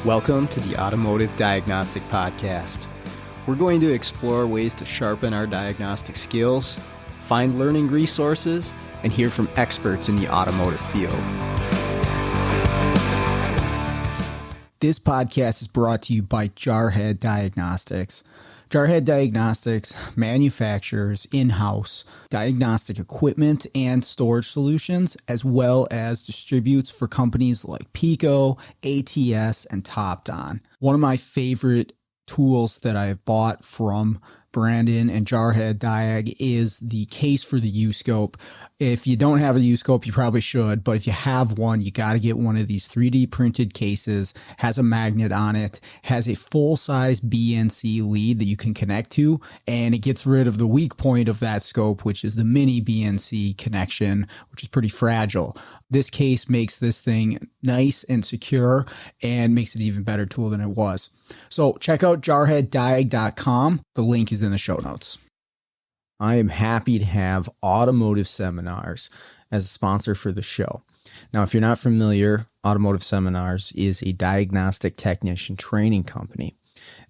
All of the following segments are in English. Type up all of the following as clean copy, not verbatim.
Welcome to the Automotive Diagnostic Podcast. We're going to explore ways to sharpen our diagnostic skills, find learning resources, and hear from experts in the automotive field. This podcast is brought to you by Jarhead Diagnostics. Jarhead Diagnostics manufactures in-house diagnostic equipment and storage solutions, as well as distributes for companies like Pico, ATS, and TopDon. One of my favorite tools that I've bought from Brandon and Jarhead Diag is the case for the U-Scope. If you don't have a U-Scope, you probably should, but if you have one, you got to get one of these 3D printed cases, has a magnet on it, has a full-size BNC lead that you can connect to, and it gets rid of the weak point of that scope, which is the mini BNC connection, which is pretty fragile. This case makes this thing nice and secure and makes it an even better tool than it was. So check out jarheaddiag.com. The link is in the show notes. I am happy to have Automotive Seminars as a sponsor for the show. Now, if you're not familiar, Automotive Seminars is a diagnostic technician training company.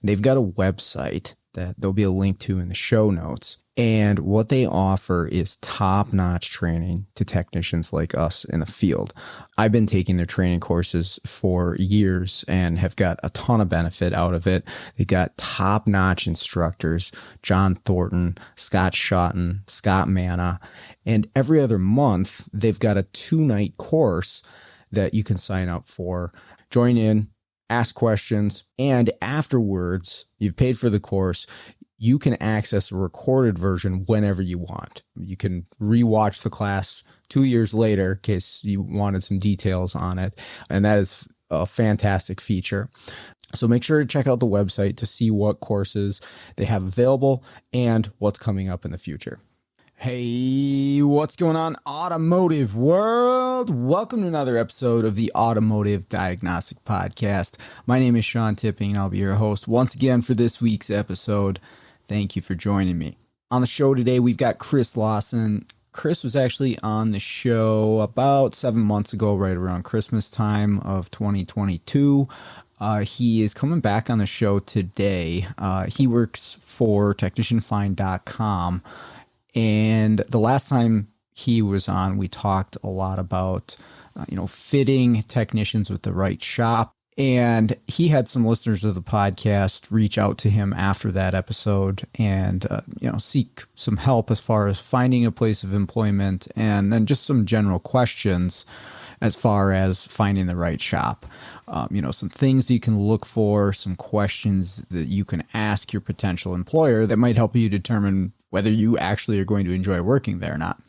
They've got a website that there'll be a link to in the show notes. And what they offer is top-notch training to technicians like us in the field. I've been taking their training courses for years and have got a ton of benefit out of it. They've got top-notch instructors, John Thornton, Scott Shotton, Scott Manna, and every other month they've got a 2-night course that you can sign up for. Join in, ask questions, and afterwards, you've paid for the course, you can access a recorded version whenever you want. You can rewatch the class 2 years later in case you wanted some details on it. And that is a fantastic feature. So make sure to check out the website to see what courses they have available and what's coming up in the future. Hey, what's going on, automotive world? Welcome to another episode of the Automotive Diagnostic Podcast. My name is Sean Tipping, and I'll be your host once again for this week's episode. Thank you for joining me. On the show today, we've got Chris Lawson. Chris was actually on the show about 7 months ago, right around Christmas time of 2022. He is coming back on the show today. He works for TechnicianFind.com. And the last time he was on, we talked a lot about, fitting technicians with the right shop. And he had some listeners of the podcast reach out to him after that episode and, seek some help as far as finding a place of employment and then just some general questions as far as finding the right shop. Some things you can look for, some questions that you can ask your potential employer that might help you determine whether you actually are going to enjoy working there or not.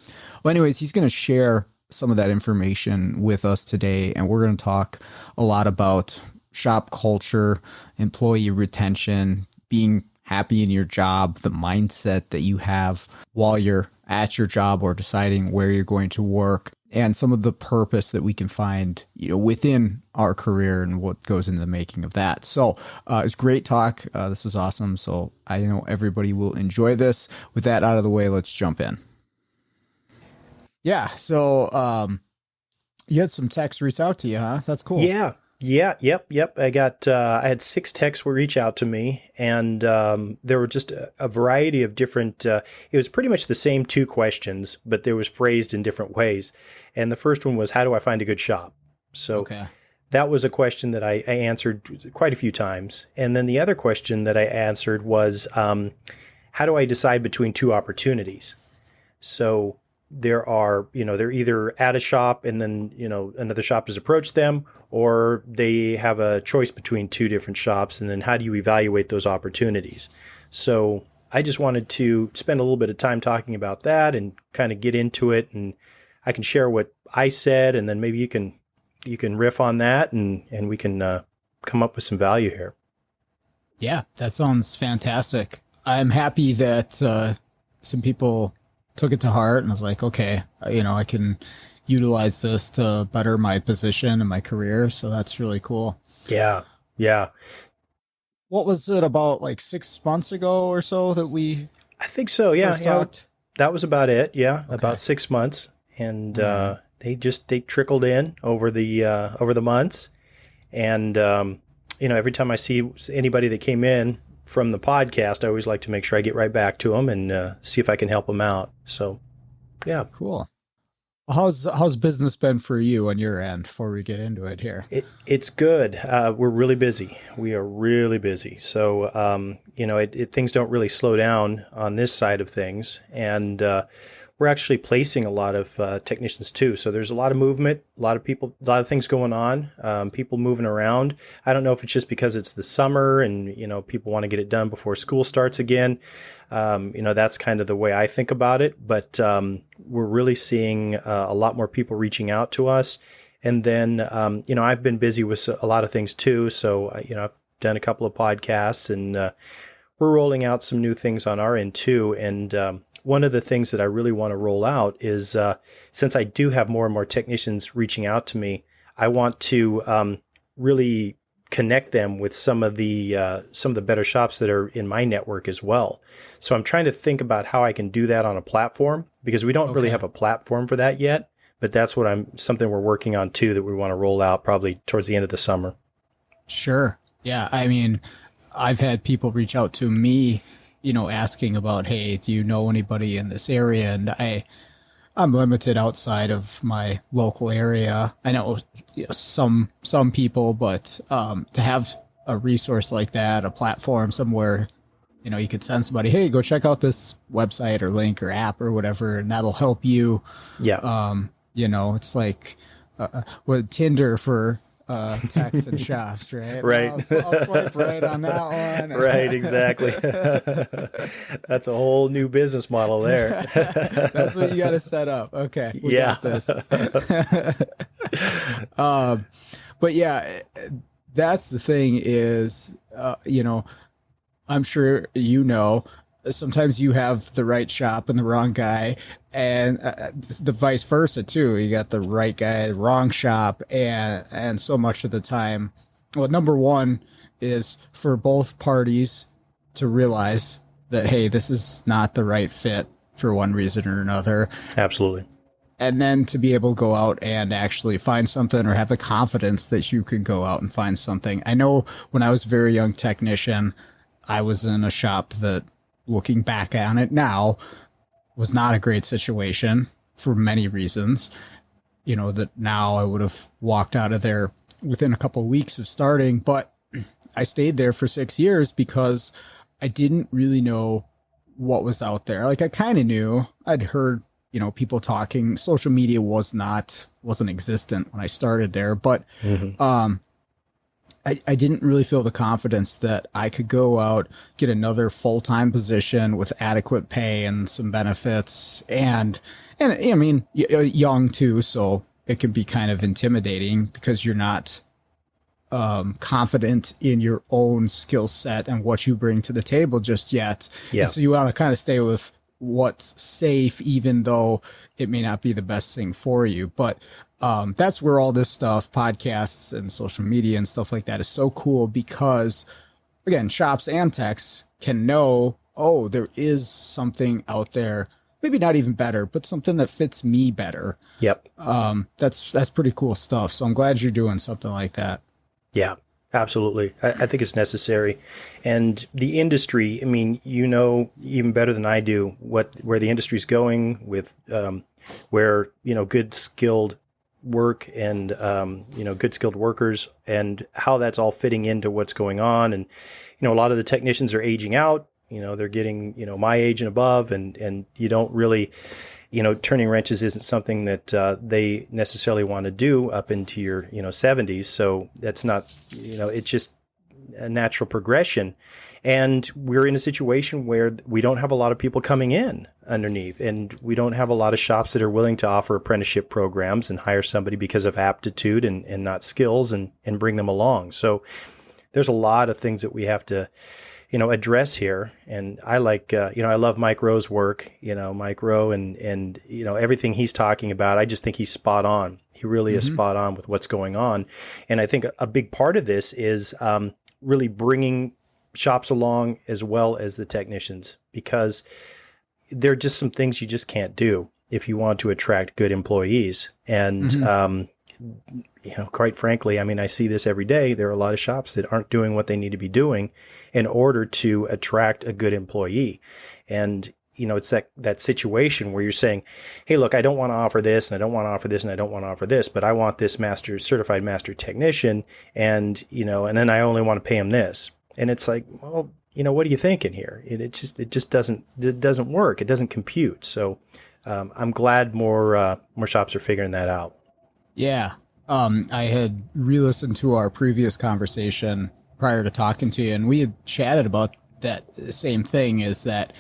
Well, anyways, he's going to share some of that information with us today, and we're going to talk a lot about shop culture, employee retention, being happy in your job, the mindset that you have while you're at your job or deciding where you're going to work, and some of the purpose that we can find, within our career and what goes into the making of that. So it's great talk. This is awesome. So I know everybody will enjoy this. With that out of the way, let's jump in. Yeah. So you had some techs reach out to you, huh? That's cool. Yeah. Yep. I had 6 techs reach out to me, and there were just a variety of different, it was pretty much the same 2 questions, but they was phrased in different ways. And the first one was, how do I find a good shop? So that was a question that I answered quite a few times. And then the other question that I answered was, how do I decide between 2 opportunities? So there are, they're either at a shop and then, another shop has approached them, or they have a choice between 2 different shops. And then how do you evaluate those opportunities? So I just wanted to spend a little bit of time talking about that and kind of get into it. And I can share what I said, and then maybe you can riff on that and we can come up with some value here. Yeah, that sounds fantastic. I'm happy that some people took it to heart and was like, okay, I can utilize this to better my position and my career. So that's really cool. Yeah. what was it, about like 6 months ago or so that we I think so. Yeah. first Yeah. talked? That was about it. Yeah. Okay. About 6 months. And, Right. they trickled in over the months. And, every time I see anybody that came in from the podcast, I always like to make sure I get right back to them and see if I can help them out. So, yeah. Cool. How's business been for you on your end before we get into it here? It's good. We're really busy. We are really busy. So, things don't really slow down on this side of things. And we're actually placing a lot of technicians too. So there's a lot of movement, a lot of people, a lot of things going on, people moving around. I don't know if it's just because it's the summer and, people want to get it done before school starts again. That's kind of the way I think about it. But we're really seeing a lot more people reaching out to us. And then, I've been busy with a lot of things too. So, I've done a couple of podcasts and we're rolling out some new things on our end too. And one of the things that I really want to roll out is since I do have more and more technicians reaching out to me, I want to really connect them with some of the better shops that are in my network as well. So I'm trying to think about how I can do that on a platform because we don't really have a platform for that yet. But that's something we're working on too that we want to roll out probably towards the end of the summer. Sure. Yeah. I mean, I've had people reach out to me, asking about, hey, do you know anybody in this area? And I'm limited outside of my local area. I know, some people, but to have a resource like that, a platform somewhere, you could send somebody, hey, go check out this website or link or app or whatever, and that'll help you. Yeah. It's like with Tinder for techs and shops, right? Right. I'll swipe right on that one. Right, exactly. That's a whole new business model there. That's what you got to set up. Okay, we Yeah. got this. But yeah, that's the thing is, I'm sure sometimes you have the right shop and the wrong guy, and the vice versa too. You got the right guy, the wrong shop, and so much of the time, well, number one is for both parties to realize that, hey, this is not the right fit for one reason or another. Absolutely. And then to be able to go out and actually find something or have the confidence that you can go out and find something. I know when I was a very young technician, I was in a shop that, looking back on it now, was not a great situation for many reasons. That now I would have walked out of there within a couple of weeks of starting, but I stayed there for 6 years because I didn't really know what was out there. Like, I kind of knew. I'd heard, people talking. Social media wasn't existent when I started there, but I didn't really feel the confidence that I could go out, get another full-time position with adequate pay and some benefits. And I mean, young too, so it can be kind of intimidating because you're not confident in your own skill set and what you bring to the table just yet. Yeah. And so you want to kind of stay with what's safe, even though it may not be the best thing for you. But that's where all this stuff, podcasts and social media and stuff like that, is so cool because, again, shops and techs can know, oh, there is something out there, maybe not even better, but something that fits me better. Yep. That's pretty cool stuff. So I'm glad you're doing something like that. Yeah, absolutely. I think it's necessary. And the industry, I mean, even better than I do where the industry's going with where, good skilled work and, good skilled workers and how that's all fitting into what's going on. And, a lot of the technicians are aging out, they're getting, my age and above, and you don't really, turning wrenches isn't something that they necessarily want to do up into your, 70s. So that's not, it's just a natural progression. And we're in a situation where we don't have a lot of people coming in underneath, and we don't have a lot of shops that are willing to offer apprenticeship programs and hire somebody because of aptitude and not skills and bring them along. So there's a lot of things that we have to, address here. And I like, I love Mike Rowe's work, Mike Rowe and, everything he's talking about. I just think he's spot on. He really is spot on with what's going on. And I think a big part of this is, really bringing shops along as well as the technicians, because there are just some things you just can't do if you want to attract good employees. And, quite frankly, I mean, I see this every day. There are a lot of shops that aren't doing what they need to be doing in order to attract a good employee. And, it's that situation where you're saying, hey, look, I don't want to offer this, and I don't want to offer this, and I don't want to offer this, but I want this certified master technician. And, and then I only want to pay him this. And it's like, well, what are you thinking here? It just doesn't work. It doesn't compute. So, I'm glad more shops are figuring that out. Yeah. I had re-listened to our previous conversation prior to talking to you, and we had chatted about that same thing, is that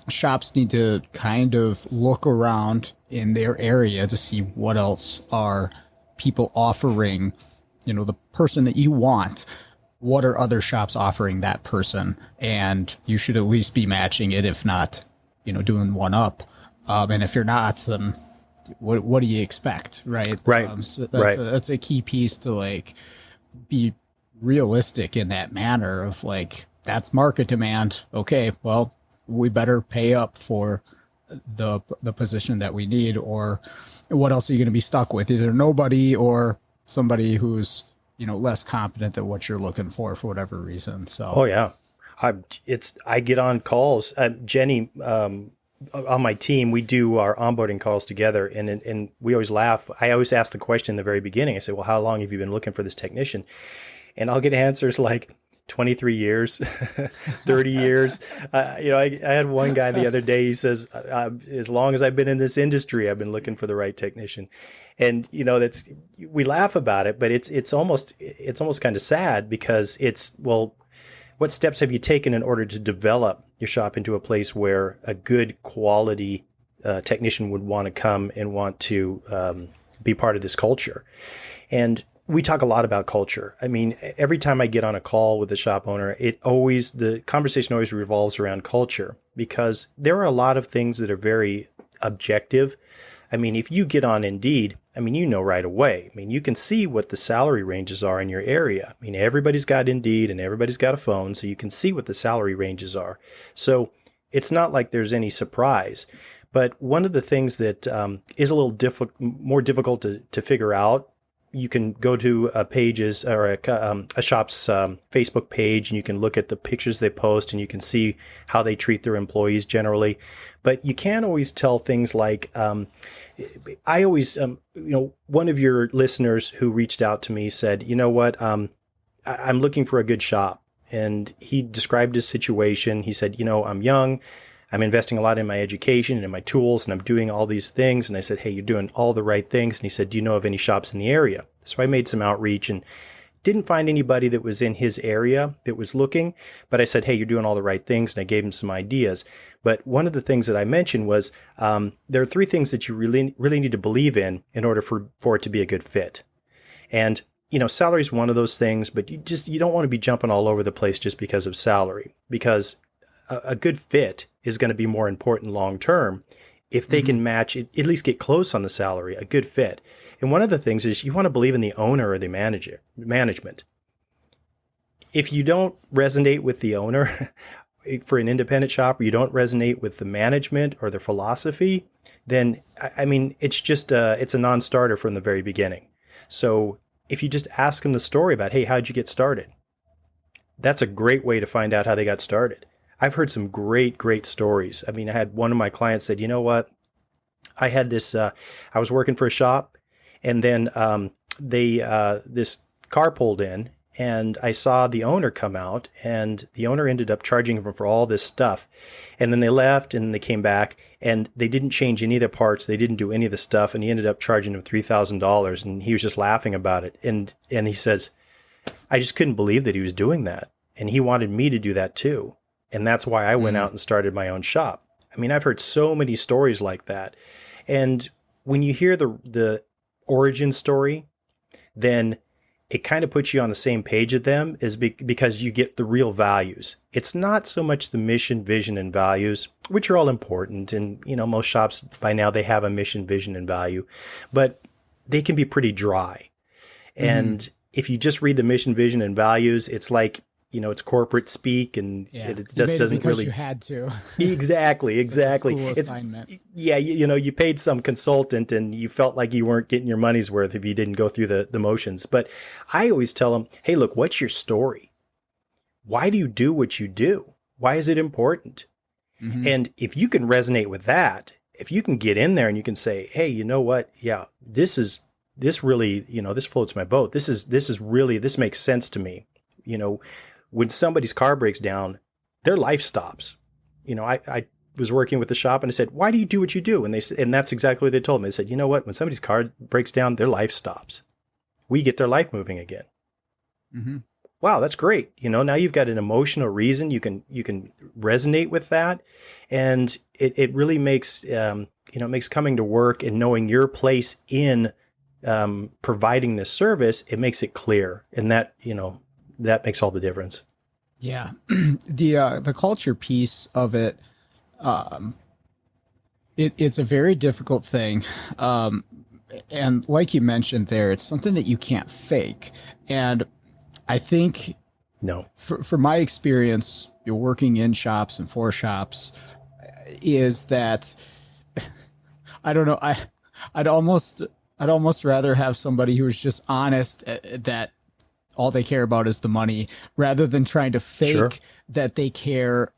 shops need to kind of look around in their area to see what else are people offering, the person that you want. What are other shops offering that person? And you should at least be matching it, if not, doing one up. And if you're not, then what do you expect? Right. Right. So that's a key piece to be realistic in that manner of that's market demand. Okay, well, we better pay up for the position that we need, or what else are you going to be stuck with? Either nobody or somebody who's, less competent than what you're looking for whatever reason. So, oh yeah, I get on calls. Jenny, on my team, we do our onboarding calls together, and we always laugh. I always ask the question in the very beginning. I say, well, how long have you been looking for this technician? And I'll get answers like 23 years, 30 years. I had one guy the other day, he says, as long as I've been in this industry, I've been looking for the right technician. And, we laugh about it, but it's almost kind of sad, because well, what steps have you taken in order to develop your shop into a place where a good quality technician would want to come and want to be part of this culture? And we talk a lot about culture. I mean, every time I get on a call with a shop owner, the conversation always revolves around culture, because there are a lot of things that are very objective. I mean, if you get on Indeed, right away. I mean, you can see what the salary ranges are in your area. I mean, everybody's got Indeed and everybody's got a phone, so you can see what the salary ranges are. So it's not like there's any surprise. But one of the things that is a little more difficult to figure out, you can go to a shop's Facebook page, and you can look at the pictures they post, and you can see how they treat their employees generally. But you can't always tell things like, I always, one of your listeners who reached out to me said, you know what, I'm looking for a good shop. And he described his situation. He said, I'm young. I'm investing a lot in my education and in my tools, and I'm doing all these things. And I said, hey, you're doing all the right things. And he said, do you know of any shops in the area? So I made some outreach and didn't find anybody that was in his area that was looking. But I said, hey, you're doing all the right things. And I gave him some ideas. But one of the things that I mentioned was there are 3 things that you really, really need to believe in order for it to be a good fit. And salary is one of those things, but you don't want to be jumping all over the place just because of salary, because a good fit is going to be more important long term if they can match it, at least get close on the salary, a good fit. And one of the things is you want to believe in the owner or the management. If you don't resonate with the owner for an independent shop, or you don't resonate with the management or their philosophy, then it's just it's a non-starter from the very beginning. So if you just ask them the story about, hey, how'd you get started? That's a great way to find out how they got started. I've heard some great, great stories. I mean, I had one of my clients said, you know what? I had this, I was working for a shop, and then this car pulled in, and I saw the owner come out, and the owner ended up charging him for all this stuff. And then they left, and they came back, and they didn't change any of the parts. They didn't do any of the stuff, and he ended up charging him $3,000, and he was just laughing about it. And he says, I just couldn't believe that he was doing that. And he wanted me to do that too. And that's why I went out and started my own shop. I mean, I've heard so many stories like that. And when you hear the origin story, then it kind of puts you on the same page with them, because you get the real values. It's not so much the mission, vision, and values, which are all important. And, most shops by now, they have a mission, vision, and value, but they can be pretty dry. And if you just read the mission, vision, and values, it's like, it's corporate speak, and Yeah. it just doesn't because really. you had to. Exactly. It's like a school assignment. Yeah. You paid some consultant, and you felt like you weren't getting your money's worth if you didn't go through the motions. But I always tell them, hey, look, what's your story? Why do you do what you do? Why is it important? Mm-hmm. And if you can resonate with that, if you can get in there and you can say, hey, you know what? Yeah, this really, this floats my boat. This makes sense to me. When somebody's car breaks down, their life stops. I was working with the shop and I said, why do you do what you do? And and that's exactly what they told me. They said, you know what? When somebody's car breaks down, their life stops. We get their life moving again. Mm-hmm. Wow, that's great. Now you've got an emotional reason. You can resonate with that. And it really makes, makes coming to work and knowing your place in providing this service, it makes it clear. And that makes all the difference. Yeah. The culture piece of it, it's a very difficult thing. And like you mentioned there, it's something that you can't fake. And I think no, for my experience, you're working in shops and for shops, is that I don't know. I'd almost rather have somebody who's just honest that all they care about is the money, rather than trying to fake Sure. that they care.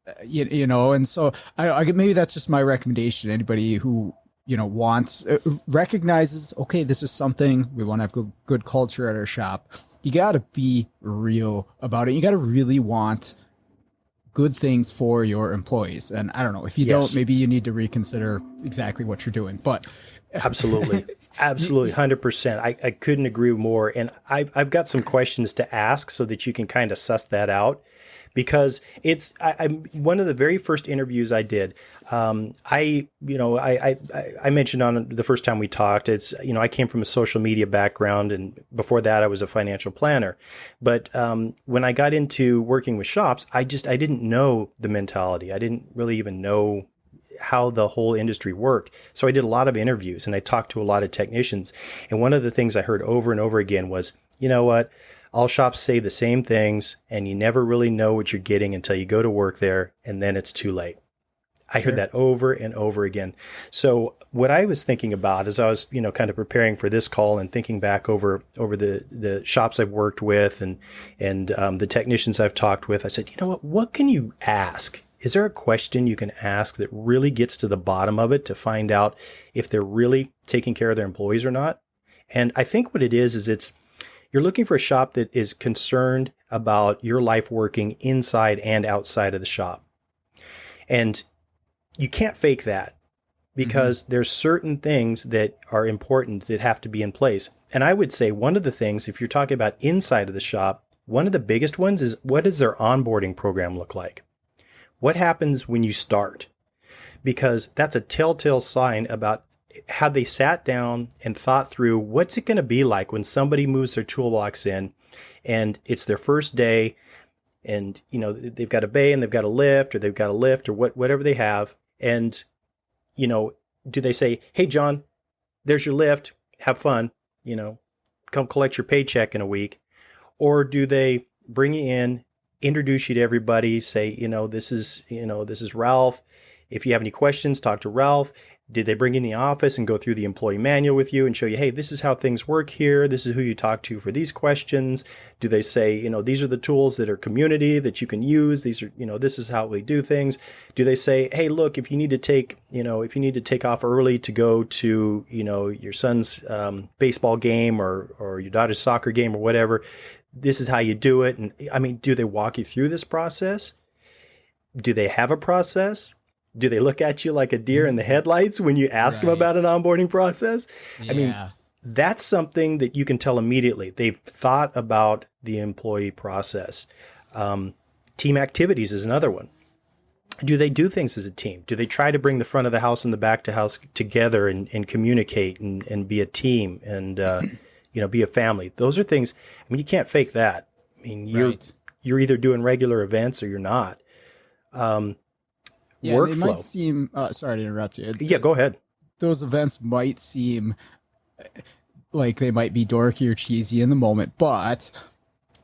And so maybe that's just my recommendation. Anybody who wants recognizes, okay, this is something we want to have good culture at our shop. You got to be real about it. You got to really want good things for your employees. And I don't know, if you don't, maybe you need to reconsider exactly what you're doing. But absolutely, 100%. I couldn't agree more. And I've got some questions to ask so that you can kind of suss that out, because I'm one of the very first interviews I did. I mentioned on the first time we talked, I came from a social media background, and before that I was a financial planner. But when I got into working with shops, I didn't know the mentality. I didn't really even know how the whole industry worked. So I did a lot of interviews and I talked to a lot of technicians. And one of the things I heard over and over again was, you know what? All shops say the same things, and you never really know what you're getting until you go to work there, and then it's too late. I heard that over and over again. So what I was thinking about as I was, kind of preparing for this call and thinking back over the shops I've worked with and the technicians I've talked with, I said, what can you ask? Is there a question you can ask that really gets to the bottom of it to find out if they're really taking care of their employees or not? And I think what it is you're looking for a shop that is concerned about your life working inside and outside of the shop. And you can't fake that, because there's certain things that are important that have to be in place. And I would say one of the things, if you're talking about inside of the shop, one of the biggest ones is, what does their onboarding program look like? What happens when you start? Because that's a telltale sign about how they sat down and thought through, what's it going to be like when somebody moves their toolbox in and it's their first day, and they've got a bay and they've got a lift, or they've got a lift, or whatever they have. And, do they say, hey, John, there's your lift, have fun, come collect your paycheck in a week? Or do they bring you in, introduce you to everybody, say, this is Ralph. If you have any questions, talk to Ralph. Did they bring you in the office and go through the employee manual with you and show you, hey, this is how things work here. This is who you talk to for these questions. Do they say, these are the tools that are community that you can use. These are, this is how we do things. Do they say, hey, look, if you need to take off early to go to, your son's baseball game or your daughter's soccer game or whatever, this is how you do it. And do they walk you through this process? Do they have a process? Do they look at you like a deer in the headlights when you ask them about an onboarding process? Yeah. That's something that you can tell immediately. They've thought about the employee process. Team activities is another one. Do they do things as a team? Do they try to bring the front of the house and the back of the house together and communicate and be a team and, be a family? Those are things, you can't fake that. You're either doing regular events or you're not. Yeah, Workflow. they might seem, sorry to interrupt you. Yeah, go ahead. Those events might seem like they might be dorky or cheesy in the moment, but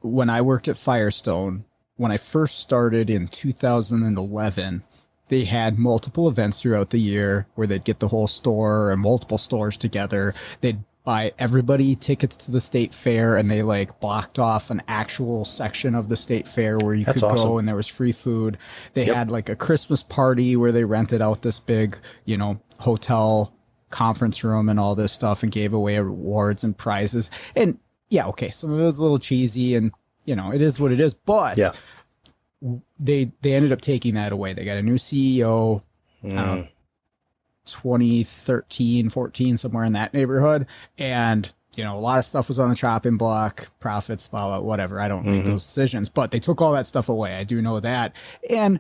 when I worked at Firestone, when I first started in 2011, they had multiple events throughout the year where they'd get the whole store and multiple stores together. They'd buy everybody tickets to the state fair, and they like blocked off an actual section of the state fair where you could go, and there was free food. They had like a Christmas party where they rented out this big, hotel conference room and all this stuff and gave away awards and prizes. And yeah, okay, some of it was a little cheesy, and it is what it is, but they ended up taking that away. They got a new CEO, 2013, 14, somewhere in that neighborhood. And, a lot of stuff was on the chopping block, profits, blah, blah, whatever. I don't make those decisions, but they took all that stuff away. I do know that. And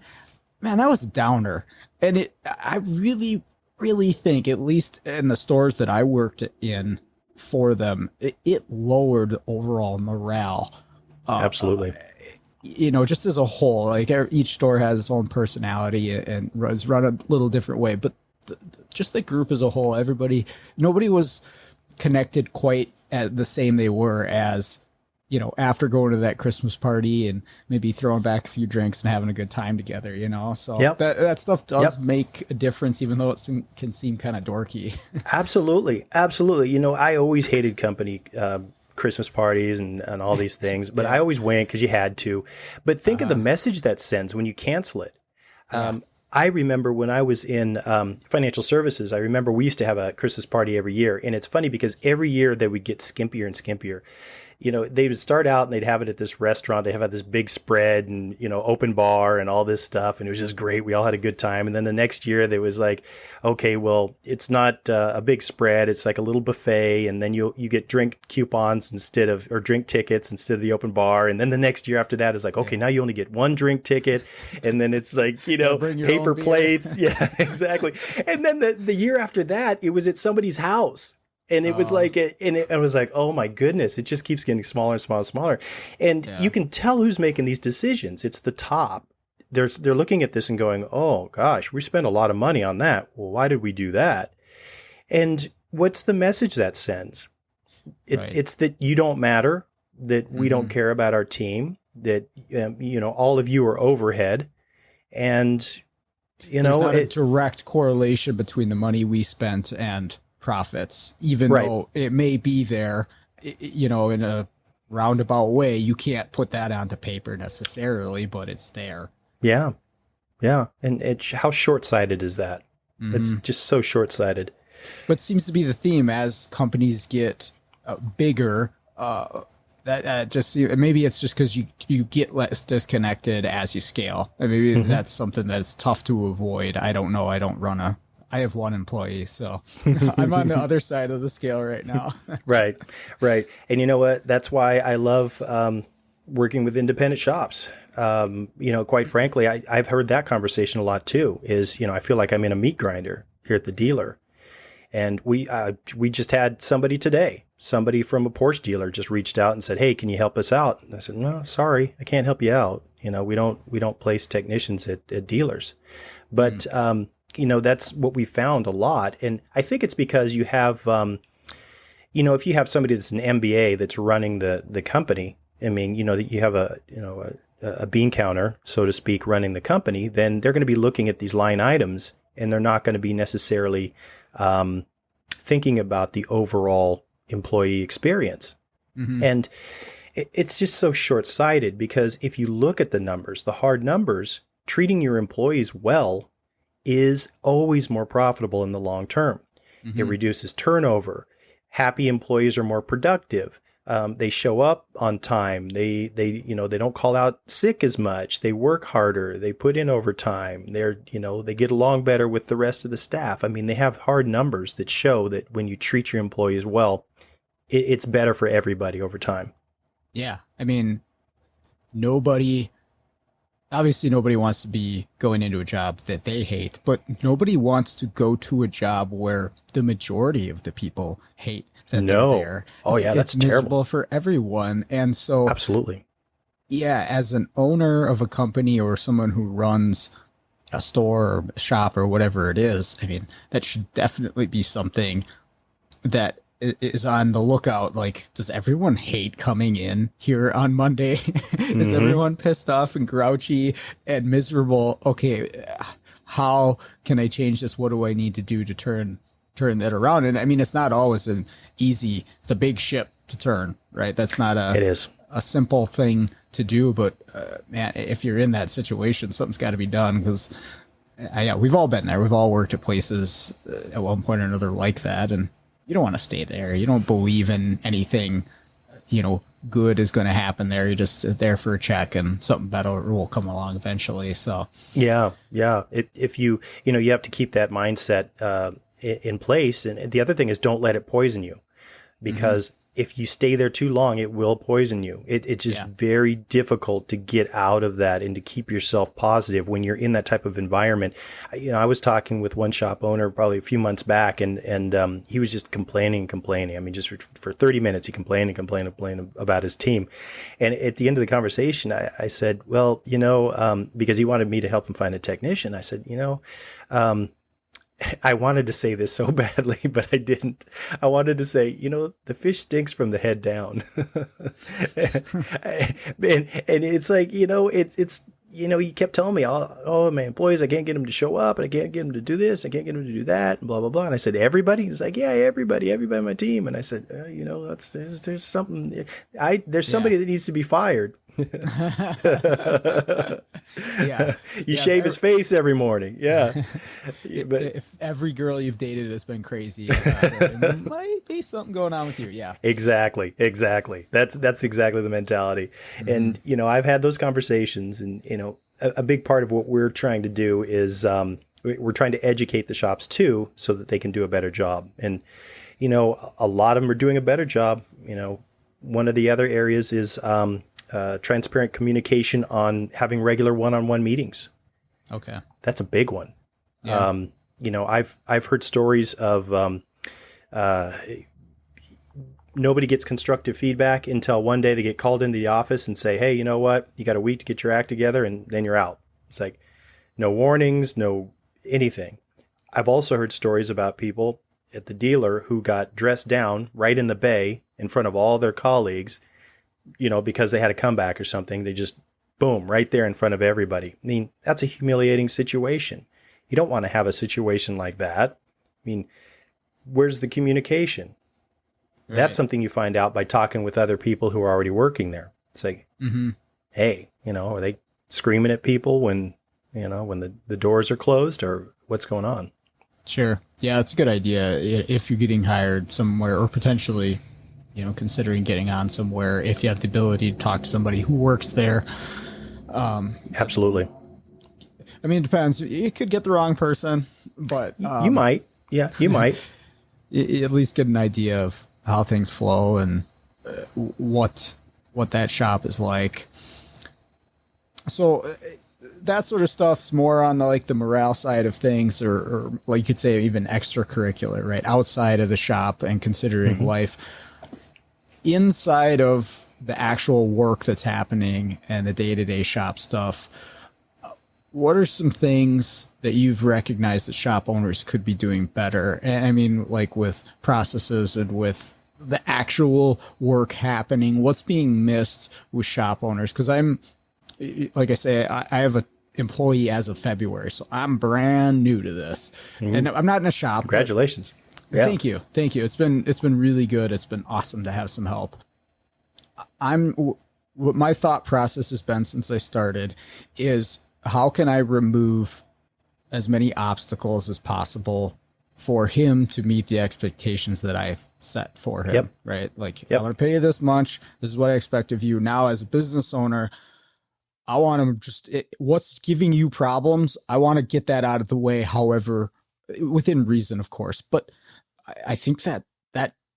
man, that was a downer. And I really, really think, at least in the stores that I worked in for them, it lowered overall morale. Absolutely. Just as a whole, like each store has its own personality and is run a little different way, but just the group as a whole, nobody was connected quite at the same they were as, after going to that Christmas party and maybe throwing back a few drinks and having a good time together, so that stuff does make a difference, even though it can seem kind of dorky. Absolutely. I always hated company Christmas parties and all these things, but I always went because you had to. But think of the message that sends when you cancel it. I remember when I was in financial services, I remember we used to have a Christmas party every year. And it's funny because every year they would get skimpier and skimpier. They would start out and they'd have it at this restaurant. They have this big spread and, open bar and all this stuff. And it was just great. We all had a good time. And then the next year there was like, okay, well, it's not a big spread. It's like a little buffet. And then you get drink coupons or drink tickets instead of the open bar. And then the next year after that is like, okay, now you only get one drink ticket. And then it's like, paper plates. Yeah, exactly. And then the year after that, it was at somebody's house. And it was like, I was like, oh my goodness, it just keeps getting smaller and smaller and smaller. And you can tell who's making these decisions. It's the top. They're looking at this and going, oh gosh, we spent a lot of money on that. Well, why did we do that? And what's the message that sends? It's that you don't matter, that we don't care about our team, that, all of you are overhead. And, there's not a direct correlation between the money we spent and profits, even though it may be there, in a roundabout way. You can't put that onto paper necessarily, but it's there. Yeah. And how short-sighted is that? It's just so short-sighted. But it seems to be the theme as companies get bigger. That just, maybe it's just because you get less disconnected as you scale, and maybe that's something that it's tough to avoid. I don't know. I have one employee, so I'm on the other side of the scale right now. Right. And you know what? That's why I love working with independent shops. Quite frankly, I've heard that conversation a lot too, is, I feel like I'm in a meat grinder here at the dealer. And we just had somebody from a Porsche dealer just reached out and said, hey, can you help us out? And I said, no, sorry, I can't help you out. We don't place technicians at dealers. But, that's what we found a lot. And I think it's because you have, if you have somebody that's an MBA that's running the company, I mean, that you have a bean counter, so to speak, running the company, then they're going to be looking at these line items and they're not going to be necessarily thinking about the overall employee experience. And it's just so short-sighted, because if you look at the numbers, the hard numbers, treating your employees well is always more profitable in the long term. It reduces turnover. Happy employees are more productive. They show up on time. They don't call out sick as much. They work harder. They put in overtime. They get along better with the rest of the staff. I mean, they have hard numbers that show that when you treat your employees well, it's better for everybody over time. Yeah. I mean, obviously nobody wants to be going into a job that they hate, but nobody wants to go to a job where the majority of the people hate that they're there. Oh, yeah, that's terrible. terrible For everyone. And so, absolutely. Yeah, as an owner of a company or someone who runs a store or a shop or whatever it is, I mean, that should definitely be something that is on the lookout. Like, does everyone hate coming in here on Monday? Is everyone pissed off and grouchy and miserable? Okay, how can I change this? What do I need to do to turn that around? And I mean, it's not always it's a big ship to turn, right? That's not it is a simple thing to do, but man, if you're in that situation, something's got to be done, because yeah, we've all been there. We've all worked at places at one point or another like that, and you don't want to stay there. You don't believe in anything, good is going to happen there. You're just there for a check, and something better will come along eventually. So yeah. If you have to keep that mindset in place, and the other thing is, don't let it poison you, because if you stay there too long, it will poison you. It's just very difficult to get out of that and to keep yourself positive when you're in that type of environment. I was talking with one shop owner probably a few months back, and he was just complaining. I mean, just for 30 minutes, he complained about his team. And at the end of the conversation, I said, well, because he wanted me to help him find a technician, I said, I wanted to say this so badly, but I didn't. I wanted to say, the fish stinks from the head down. and it's like, he kept telling me, oh, my employees, I can't get them to show up, and I can't get them to do this, I can't get them to do that, and blah, blah, blah. And I said, everybody? He's like, yeah, everybody on my team. And I said, there's something, there's somebody that needs to be fired. Yeah, you shave his face every morning. Yeah. But if every girl you've dated has been crazy, there might be something going on with you. Yeah, exactly. That's exactly the mentality. And I've had those conversations, and a big part of what we're trying to do is we're trying to educate the shops too, so that they can do a better job. And a lot of them are doing a better job. One of the other areas is transparent communication on having regular one-on-one meetings. Okay. That's a big one. Yeah. I've heard stories of nobody gets constructive feedback until one day they get called into the office and say, hey, you know what? You got a week to get your act together, and then you're out. It's like no warnings, no anything. I've also heard stories about people at the dealer who got dressed down right in the bay in front of all their colleagues, because they had a comeback or something. They just, boom, right there in front of everybody. I mean, that's a humiliating situation. You don't want to have a situation like that. I mean, where's the communication? Right. That's something you find out by talking with other people who are already working there. It's like, hey, are they screaming at people when the doors are closed, or what's going on? Sure. Yeah, it's a good idea if you're getting hired somewhere, or potentially considering getting on somewhere, if you have the ability to talk to somebody who works there. Absolutely. I mean, it depends. You could get the wrong person, but you might. Yeah, you might. At least get an idea of how things flow and what that shop is like. So that sort of stuff's more on the morale side of things, or like you could say even extracurricular, right? Outside of the shop and considering life. Inside of the actual work that's happening and the day-to-day shop stuff, what are some things that you've recognized that shop owners could be doing better? And I mean, like with processes and with the actual work happening, what's being missed with shop owners? Because like I say, I have an employee as of February, so I'm brand new to this, and I'm not in a shop. Congratulations. Yeah. Thank you. It's been really good. It's been awesome to have some help. What my thought process has been since I started is, how can I remove as many obstacles as possible for him to meet the expectations that I've set for him, right? Like, I'm going to pay you this much. This is what I expect of you. Now, as a business owner, I want him what's giving you problems, I want to get that out of the way, however, within reason, of course. But I think that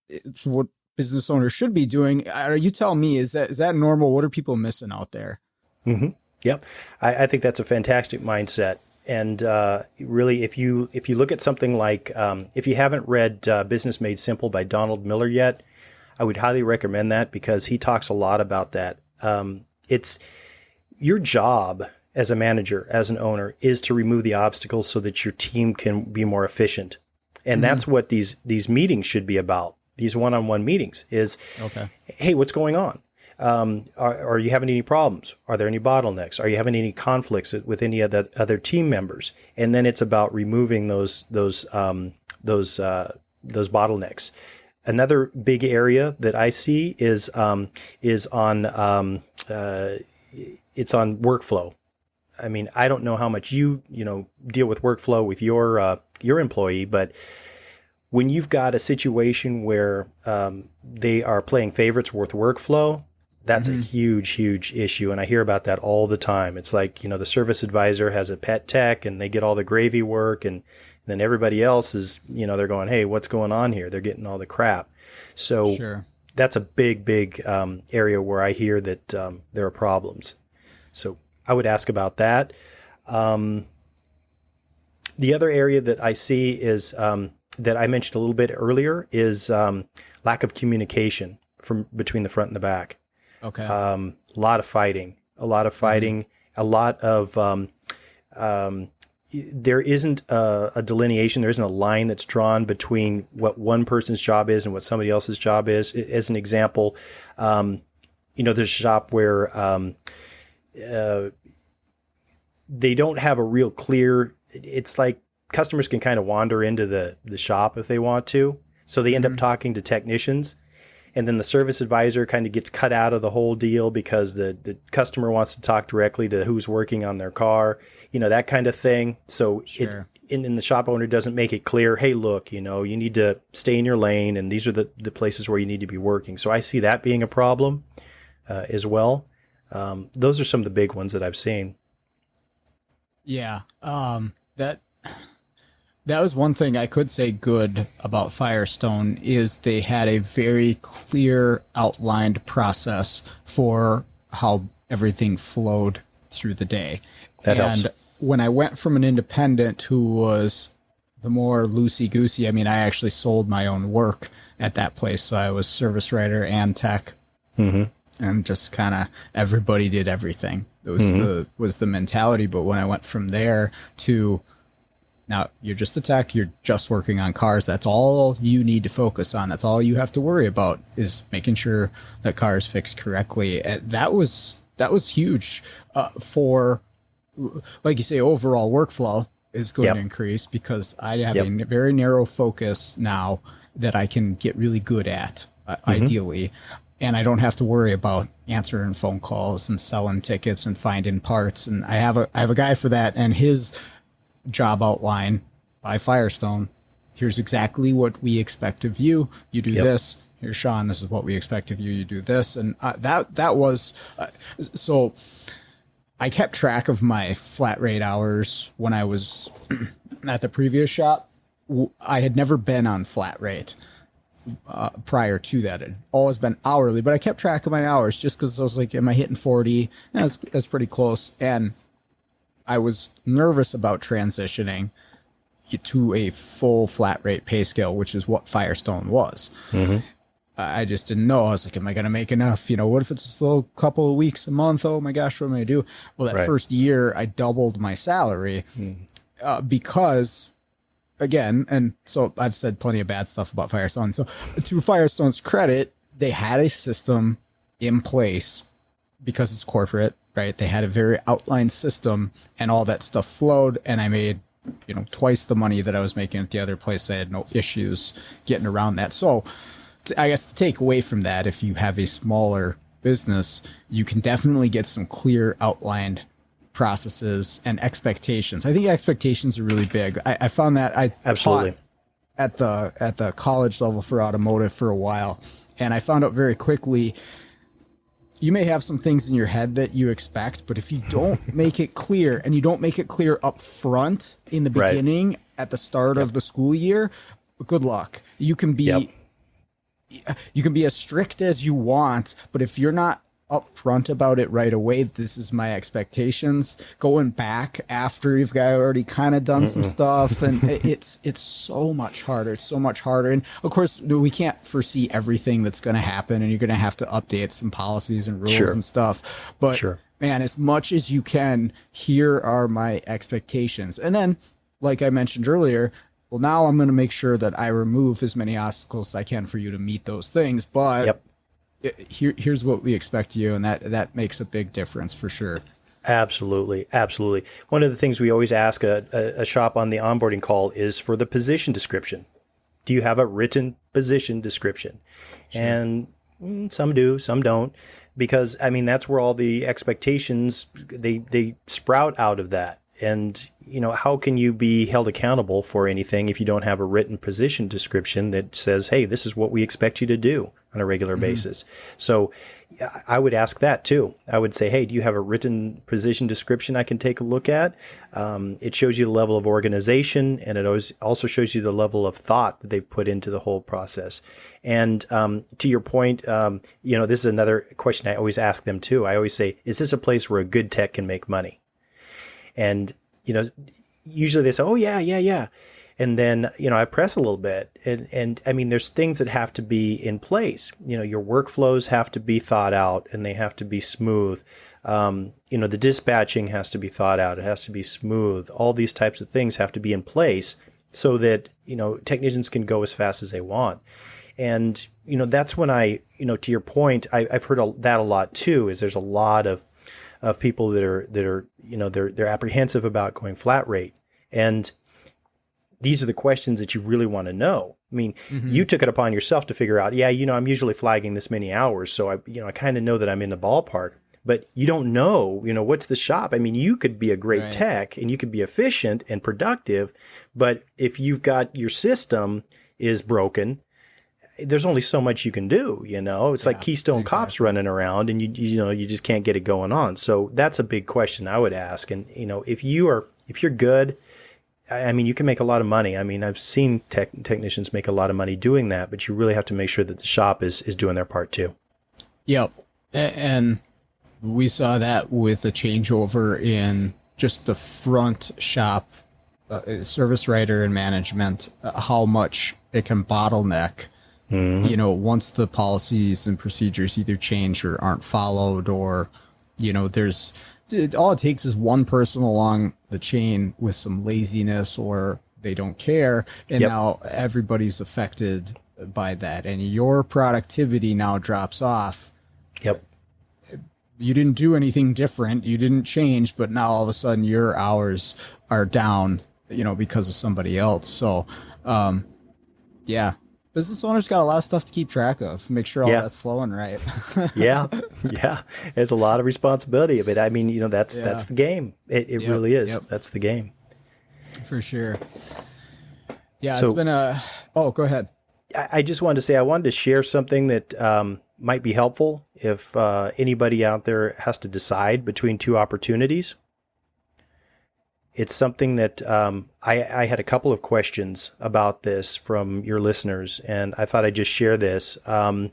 is what business owners should be doing. You tell me, is that normal? What are people missing out there? Mm-hmm. Yep. I think that's a fantastic mindset. And really, if you look at something like, if you haven't read Business Made Simple by Donald Miller yet, I would highly recommend that, because he talks a lot about that. It's your job as a manager, as an owner, is to remove the obstacles so that your team can be more efficient. And that's what these meetings should be about. these one-on-one meetings is, Okay. hey, what's going on? Are you having any problems? Are there any bottlenecks? Are you having any conflicts with any of the other team members? And then it's about removing those bottlenecks. Another big area that I see is on it's on workflow. I mean, I don't know how much you deal with workflow with your employee, but when you've got a situation where they are playing favorites with workflow, that's a huge, huge issue. And I hear about that all the time. It's like, the service advisor has a pet tech and they get all the gravy work, and then everybody else is, they're going, hey, what's going on here? They're getting all the crap. So Sure. That's a big, big area where I hear that there are problems. So I would ask about that. The other area that I see is that I mentioned a little bit earlier is lack of communication between the front and the back. Okay. A lot of fighting, a lot of there isn't a delineation. There isn't a line that's drawn between what one person's job is and what somebody else's job is. As an example, there's a shop where they don't have a real clear, it's like customers can kind of wander into the shop if they want to. So they end up talking to technicians. And then the service advisor kind of gets cut out of the whole deal because the customer wants to talk directly to who's working on their car, that kind of thing. So Sure. in the shop owner doesn't make it clear, hey, look, you need to stay in your lane, and these are the places where you need to be working. So I see that being a problem as well. Those are some of the big ones that I've seen. Yeah. That was one thing I could say good about Firestone is they had a very clear outlined process for how everything flowed through the day. That helps. And when I went from an independent who was the more loosey-goosey, I mean, I actually sold my own work at that place. So I was service writer and tech. And just kind of everybody did everything. It was the mentality. But when I went from there to now you're just a tech, you're just working on cars. That's all you need to focus on. That's all you have to worry about is making sure that car is fixed correctly. That was huge for, like you say, overall workflow is going to increase because I have a very narrow focus now that I can get really good at, ideally. And I don't have to worry about answering phone calls and selling tickets and finding parts. And I have a guy for that, and his job outline by Firestone. Here's exactly what we expect of you. You do this. Here's Sean. This is what we expect of you. You do this. And that was so. I kept track of my flat rate hours when I was at the previous shop. I had never been on flat rate prior to that. It had always been hourly, but I kept track of my hours just because I was like, am I hitting 40? That's pretty close. And I was nervous about transitioning to a full flat rate pay scale, which is what Firestone was. I just didn't know. I was like, am I going to make enough? What if it's a slow couple of weeks, a month? Oh my gosh, what am I going to do? Well, that first year I doubled my salary because, again, and so I've said plenty of bad stuff about Firestone. So to Firestone's credit, they had a system in place because it's corporate, right? They had a very outlined system and all that stuff flowed, and I made, twice the money that I was making at the other place. I had no issues getting around that. So I guess to take away from that, if you have a smaller business, you can definitely get some clear outlined processes and expectations. I think expectations are really big. I found that I absolutely taught at the college level for automotive for a while, and I found out very quickly you may have some things in your head that you expect, but if you don't make it clear, and you don't make it clear up front in the beginning at the start of the school year, good luck. You can be as strict as you want, but if you're not upfront about it right away, this is my expectations, going back after you've already kind of done some stuff, and it's so much harder. It's so much harder. And of course, we can't foresee everything that's going to happen, and you're going to have to update some policies and rules and stuff. But man, as much as you can, here are my expectations. And then, like I mentioned earlier, well, now I'm going to make sure that I remove as many obstacles as I can for you to meet those things. But here's what we expect of you. And that makes a big difference for sure. Absolutely. Absolutely. One of the things we always ask a shop on the onboarding call is for the position description. Do you have a written position description? Sure. And some do, some don't, because I mean, that's where all the expectations, they sprout out of that. And, you know, how can you be held accountable for anything if you don't have a written position description that says, hey, this is what we expect you to do on a regular basis? So I would ask that too. I would say, hey, do you have a written position description I can take a look at? It shows you the level of organization, and it also shows you the level of thought that they've put into the whole process. And to your point, you know, this is another question I always ask them too. I always say, is this a place where a good tech can make money? And, you know, usually they say, oh, yeah. And then, you know, I press a little bit. And I mean, there's things that have to be in place. You know, your workflows have to be thought out and they have to be smooth. You know, the dispatching has to be thought out. It has to be smooth. All these types of things have to be in place so that, you know, technicians can go as fast as they want. And, you know, that's when you know, to your point, I've heard that a lot too, is there's a lot of people that are, you know, they're apprehensive about going flat rate. And these are the questions that you really want to know. I mean, you took it upon yourself to figure out, yeah, you know, I'm usually flagging this many hours. So I kind of know that I'm in the ballpark, but you don't know, you know, what's the shop? I mean, you could be a great tech and you could be efficient and productive, but if you've got your system is broken, there's only so much you can do, you know. It's like Keystone Cops running around and you know, you just can't get it going on. So that's a big question I would ask. And, you know, if you're good, I mean, you can make a lot of money. I mean, I've seen technicians make a lot of money doing that, but you really have to make sure that the shop is doing their part too. Yep. And we saw that with a changeover in just the front shop, service writer and management, how much it can bottleneck. You know, once the policies and procedures either change or aren't followed, or, you know, all it takes is one person along the chain with some laziness or they don't care. And now everybody's affected by that. And your productivity now drops off. Yep. You didn't do anything different. You didn't change, but now all of a sudden your hours are down, you know, because of somebody else. So, yeah. Business owners got a lot of stuff to keep track of. Make sure all that's flowing right. Yeah. There's a lot of responsibility of it. I mean, you know, that's the game. It really is. Yep. That's the game. For sure. Yeah, so, it's been go ahead. I just wanted to say, I wanted to share something that might be helpful if anybody out there has to decide between two opportunities. It's something that I had a couple of questions about this from your listeners, and I thought I'd just share this. One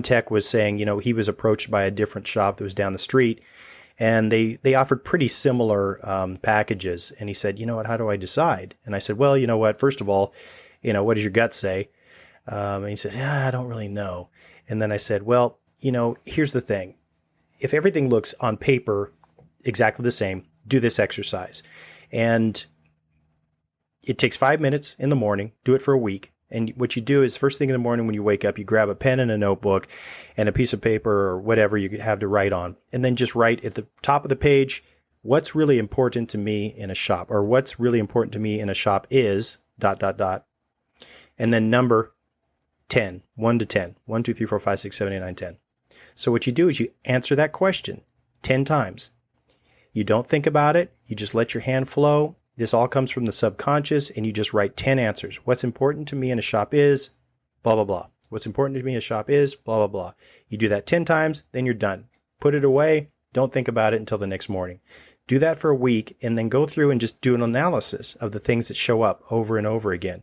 tech was saying, you know, he was approached by a different shop that was down the street, and they offered pretty similar packages. And he said, you know what, how do I decide? And I said, well, you know what, first of all, you know, what does your gut say? And he said, yeah, I don't really know. And then I said, well, you know, here's the thing. If everything looks on paper exactly the same, do this exercise. And it takes 5 minutes in the morning. Do it for a week. And what you do is first thing in the morning when you wake up, you grab a pen and a notebook and a piece of paper or whatever you have to write on. And then just write at the top of the page, what's really important to me in a shop, or what's really important to me in a shop is ... And then number 10, 1 to 10, 1, 2, 3, 4, 5, 6, 7, 8, 9, 10. So what you do is you answer that question 10 times. You don't think about it. You just let your hand flow. This all comes from the subconscious, and you just write 10 answers. What's important to me in a shop is blah, blah, blah. What's important to me in a shop is blah, blah, blah. You do that 10 times, then you're done. Put it away. Don't think about it until the next morning. Do that for a week, and then go through and just do an analysis of the things that show up over and over again.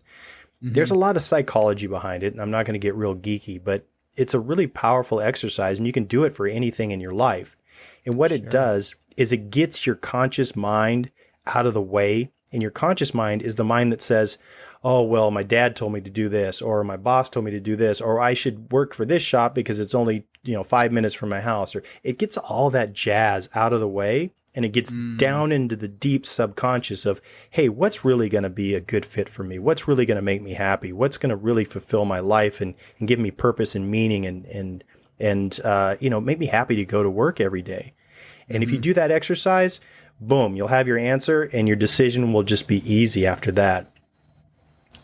There's a lot of psychology behind it, and I'm not going to get real geeky, but it's a really powerful exercise, and you can do it for anything in your life. And what it does is it gets your conscious mind out of the way. And your conscious mind is the mind that says, oh, well, my dad told me to do this, or my boss told me to do this, or I should work for this shop because it's only, 5 minutes from my house. Or it gets all that jazz out of the way And it gets down into the deep subconscious of, hey, what's really going to be a good fit for me? What's really going to make me happy? What's going to really fulfill my life and give me purpose and meaning and make me happy to go to work every day? And if you do that exercise, boom, you'll have your answer and your decision will just be easy after that.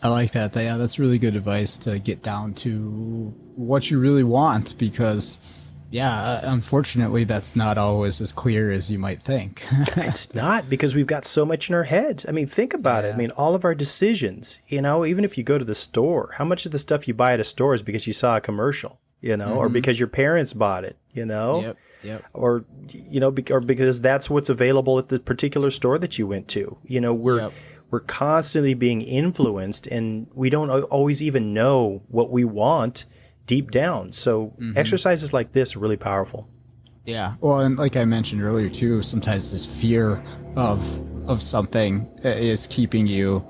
I like that. Yeah, that's really good advice to get down to what you really want, because unfortunately, that's not always as clear as you might think. It's not, because we've got so much in our heads. I mean, think about it. I mean, all of our decisions, even if you go to the store, how much of the stuff you buy at a store is because you saw a commercial, or because your parents bought it, Yep. or, or because that's what's available at the particular store that you went to. We're constantly being influenced, and we don't always even know what we want deep down. So exercises like this are really powerful. Yeah. Well, and like I mentioned earlier too, sometimes this fear of something is keeping you,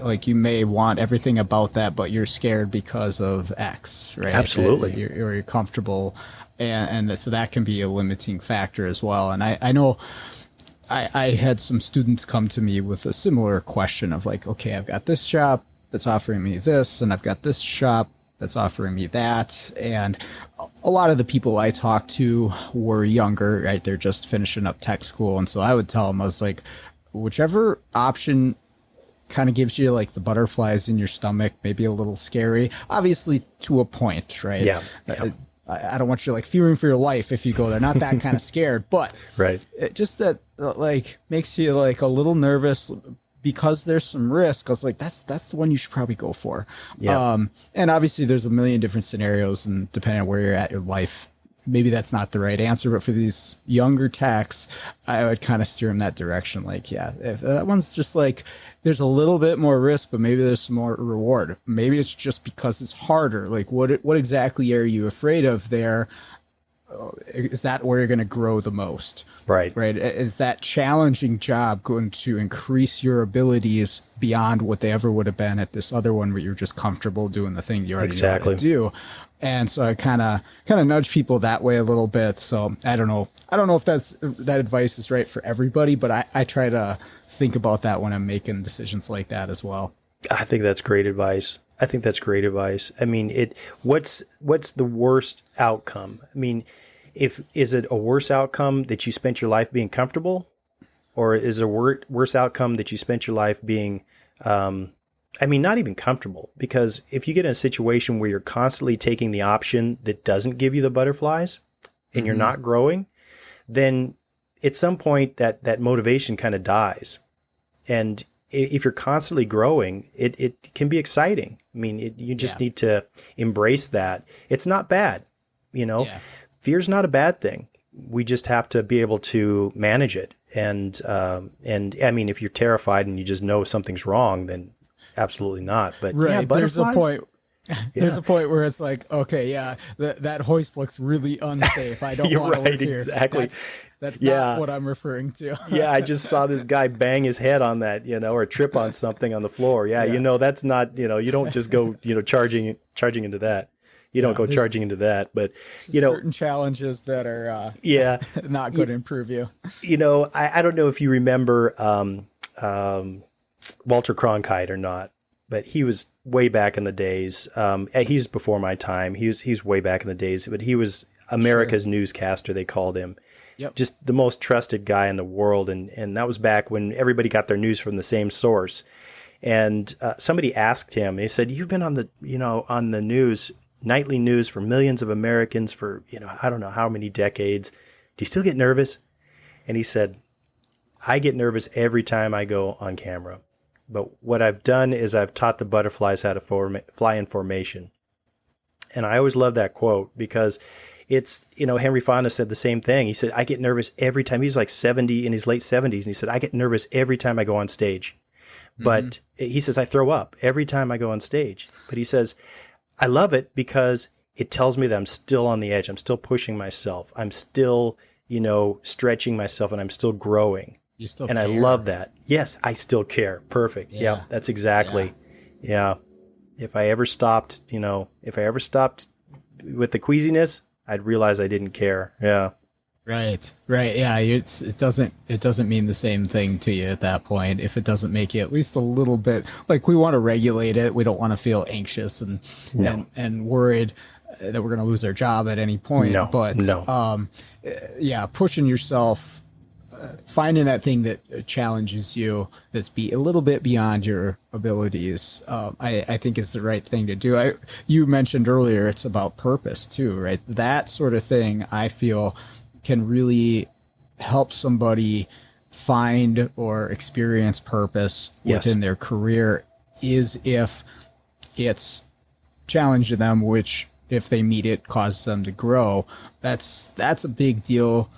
like, you may want everything about that, but you're scared because of X, right? Absolutely. You're comfortable, so that can be a limiting factor as well. And I know I had some students come to me with a similar question of like, okay, I've got this shop that's offering me this, and I've got this shop that's offering me that. And a lot of the people I talked to were younger, right? They're just finishing up tech school. And so I would tell them, I was like, whichever option kind of gives you like the butterflies in your stomach, maybe a little scary, obviously to a point, right? Yeah. I don't want you like fearing for your life if you go there. Not that kind of scared, but right. It just that like makes you like a little nervous because there's some risk. I was like, that's the one you should probably go for. Yeah. And obviously there's a million different scenarios, and depending on where you're at in your life, maybe that's not the right answer. But for these younger techs, I would kind of steer them that direction. Like, if that one's just like, there's a little bit more risk, but maybe there's some more reward. Maybe it's just because it's harder. Like, what exactly are you afraid of there? Is that where you're going to grow the most? Right. Is that challenging job going to increase your abilities beyond what they ever would have been at this other one where you're just comfortable doing the thing you already know how to do? And so I kind of nudge people that way a little bit. So I don't know if that advice is right for everybody, but I try to think about that when I'm making decisions like that as well. I think that's great advice. I mean, what's the worst outcome? I mean, is it a worse outcome that you spent your life being comfortable, or is it a worse outcome that you spent your life being, not even comfortable? Because if you get in a situation where you're constantly taking the option that doesn't give you the butterflies and you're not growing, then at some point that motivation kind of dies. And if you're constantly growing, it can be exciting. I mean, you just need to embrace that. It's not bad, Fear's not a bad thing. We just have to be able to manage it. And I mean, if you're terrified and you just know something's wrong, then absolutely not. But right, there's a point. There's a point where it's like, okay, that hoist looks really unsafe. I don't want to work here. Exactly. That's not what I'm referring to. I just saw this guy bang his head on that, or trip on something on the floor. That's not, you don't just go, charging into that. You don't go charging into that, but certain challenges that are not going to improve you. I don't know if you remember Walter Cronkite or not, but he was way back in the days. He's before my time. He's way back in the days, but he was America's newscaster, they called him. Yep. Just the most trusted guy in the world, and that was back when everybody got their news from the same source. And somebody asked him. He said, "You've been on the news." Nightly news for millions of Americans for, I don't know how many decades. Do you still get nervous? And he said, I get nervous every time I go on camera. But what I've done is I've taught the butterflies how to fly in formation. And I always love that quote because it's, Henry Fonda said the same thing. He said, I get nervous every time. He's like 70 in his late 70s. And he said, I get nervous every time I go on stage. But he says, I throw up every time I go on stage. But he says, I love it because it tells me that I'm still on the edge. I'm still pushing myself. I'm still, stretching myself, and I'm still growing. You still and care. I love that. Yes, I still care. Perfect. Yeah, that's exactly. Yeah. If I ever stopped, with the queasiness, I'd realize I didn't care. Yeah. Right. Right. Yeah. It doesn't mean the same thing to you at that point if it doesn't make you at least a little bit like we want to regulate it. We don't want to feel anxious No, and worried that we're going to lose our job at any point. no, But no. yeah, pushing yourself, finding that thing that challenges you, that's a little bit beyond your abilities, I think is the right thing to do. You mentioned earlier it's about purpose too, right? That sort of thing I feel can really help somebody find or experience purpose Yes. within their career is if it's challenging them, which if they meet it causes them to grow. That's a big deal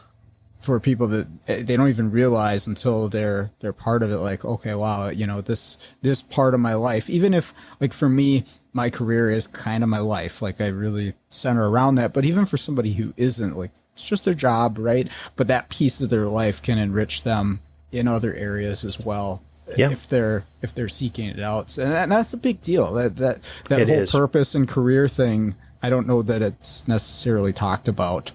for people that they don't even realize until they're part of it. Like, okay, wow, this part of my life, even if like for me, my career is kind of my life. Like I really center around that. But even for somebody who isn't, like it's just their job, right? But that piece of their life can enrich them in other areas as well. Yeah. If they're seeking it out, and that's a big deal. That It whole is. purpose and career thing. I don't know that it's necessarily talked about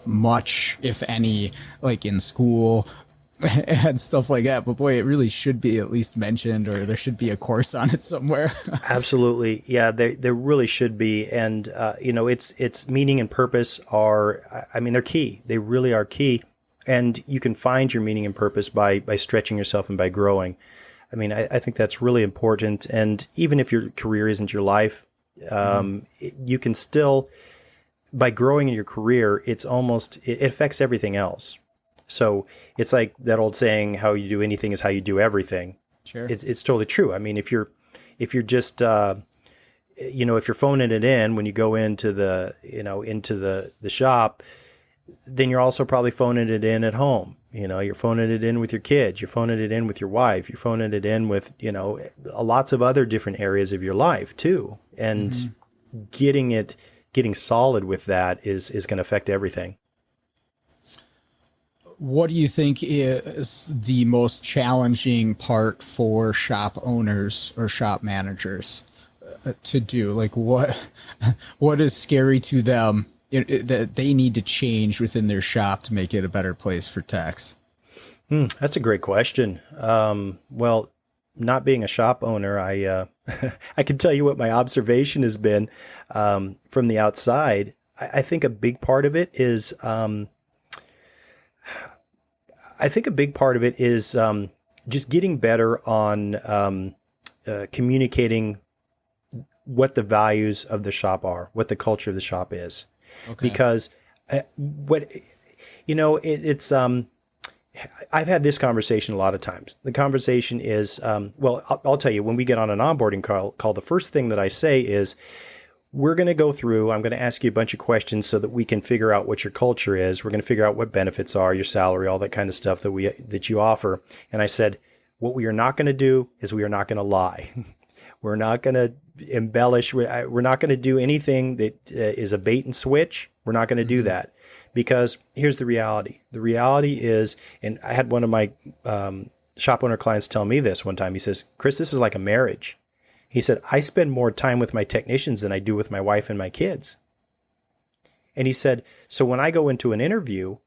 much, if any, like in school and stuff like that. But boy, it really should be at least mentioned, or there should be a course on it somewhere. Absolutely. Yeah, there really should be. And, it's meaning and purpose are, I mean, they're key. They really are key. And you can find your meaning and purpose by stretching yourself and by growing. I mean, I think that's really important. And even if your career isn't your life, you can still, by growing in your career, it affects everything else. So it's like that old saying, how you do anything is how you do everything. Sure. It's totally true. I mean, if you're just, if you're phoning it in when you go into the shop, then you're also probably phoning it in at home. You're phoning it in with your kids, you're phoning it in with your wife, you're phoning it in with, lots of other different areas of your life too. And getting solid with that is going to affect everything. What do you think is the most challenging part for shop owners or shop managers to do? Like what is scary to them that they need to change within their shop to make it a better place for techs? That's a great question. Well, not being a shop owner, I I can tell you what my observation has been from the outside. I think a big part of it is just getting better on communicating what the values of the shop are, what the culture of the shop is. Okay. Because it's I've had this conversation a lot of times. The conversation is, I'll tell you, when we get on an onboarding call, the first thing that I say is, I'm going to ask you a bunch of questions so that we can figure out what your culture is. We're going to figure out what benefits are, your salary, all that kind of stuff that you offer. And I said, what we are not going to do is we are not going to lie. We're not going to embellish. We're not going to do anything that is a bait and switch. We're not going to do that. Because here's the reality. The reality is, and I had one of my shop owner clients tell me this one time. He says, Chris, this is like a marriage. He said, I spend more time with my technicians than I do with my wife and my kids. And he said, so when I go into an interview,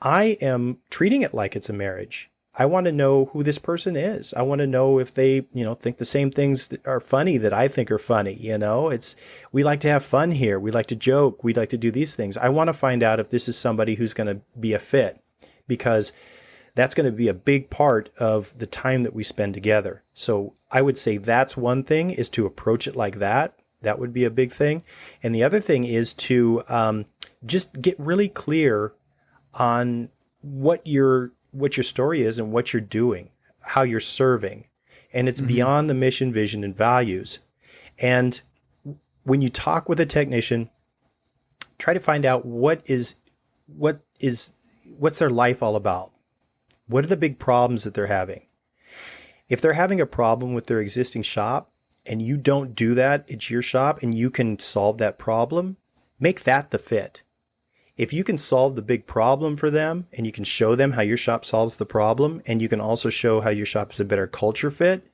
I am treating it like it's a marriage. I want to know who this person is. I want to know if they, think the same things that are funny that I think are funny. We like to have fun here. We like to joke. We like to do these things. I want to find out if this is somebody who's going to be a fit, because that's going to be a big part of the time that we spend together. So I would say that's one thing, is to approach it like that. That would be a big thing. And the other thing is to just get really clear on what your story is and what you're doing, how you're serving. And it's beyond the mission, vision, and values. And when you talk with a technician, try to find out what's their life all about. What are the big problems that they're having? If they're having a problem with their existing shop and you don't do that, it's your shop and you can solve that problem, make that the fit. If you can solve the big problem for them and you can show them how your shop solves the problem, and you can also show how your shop is a better culture fit,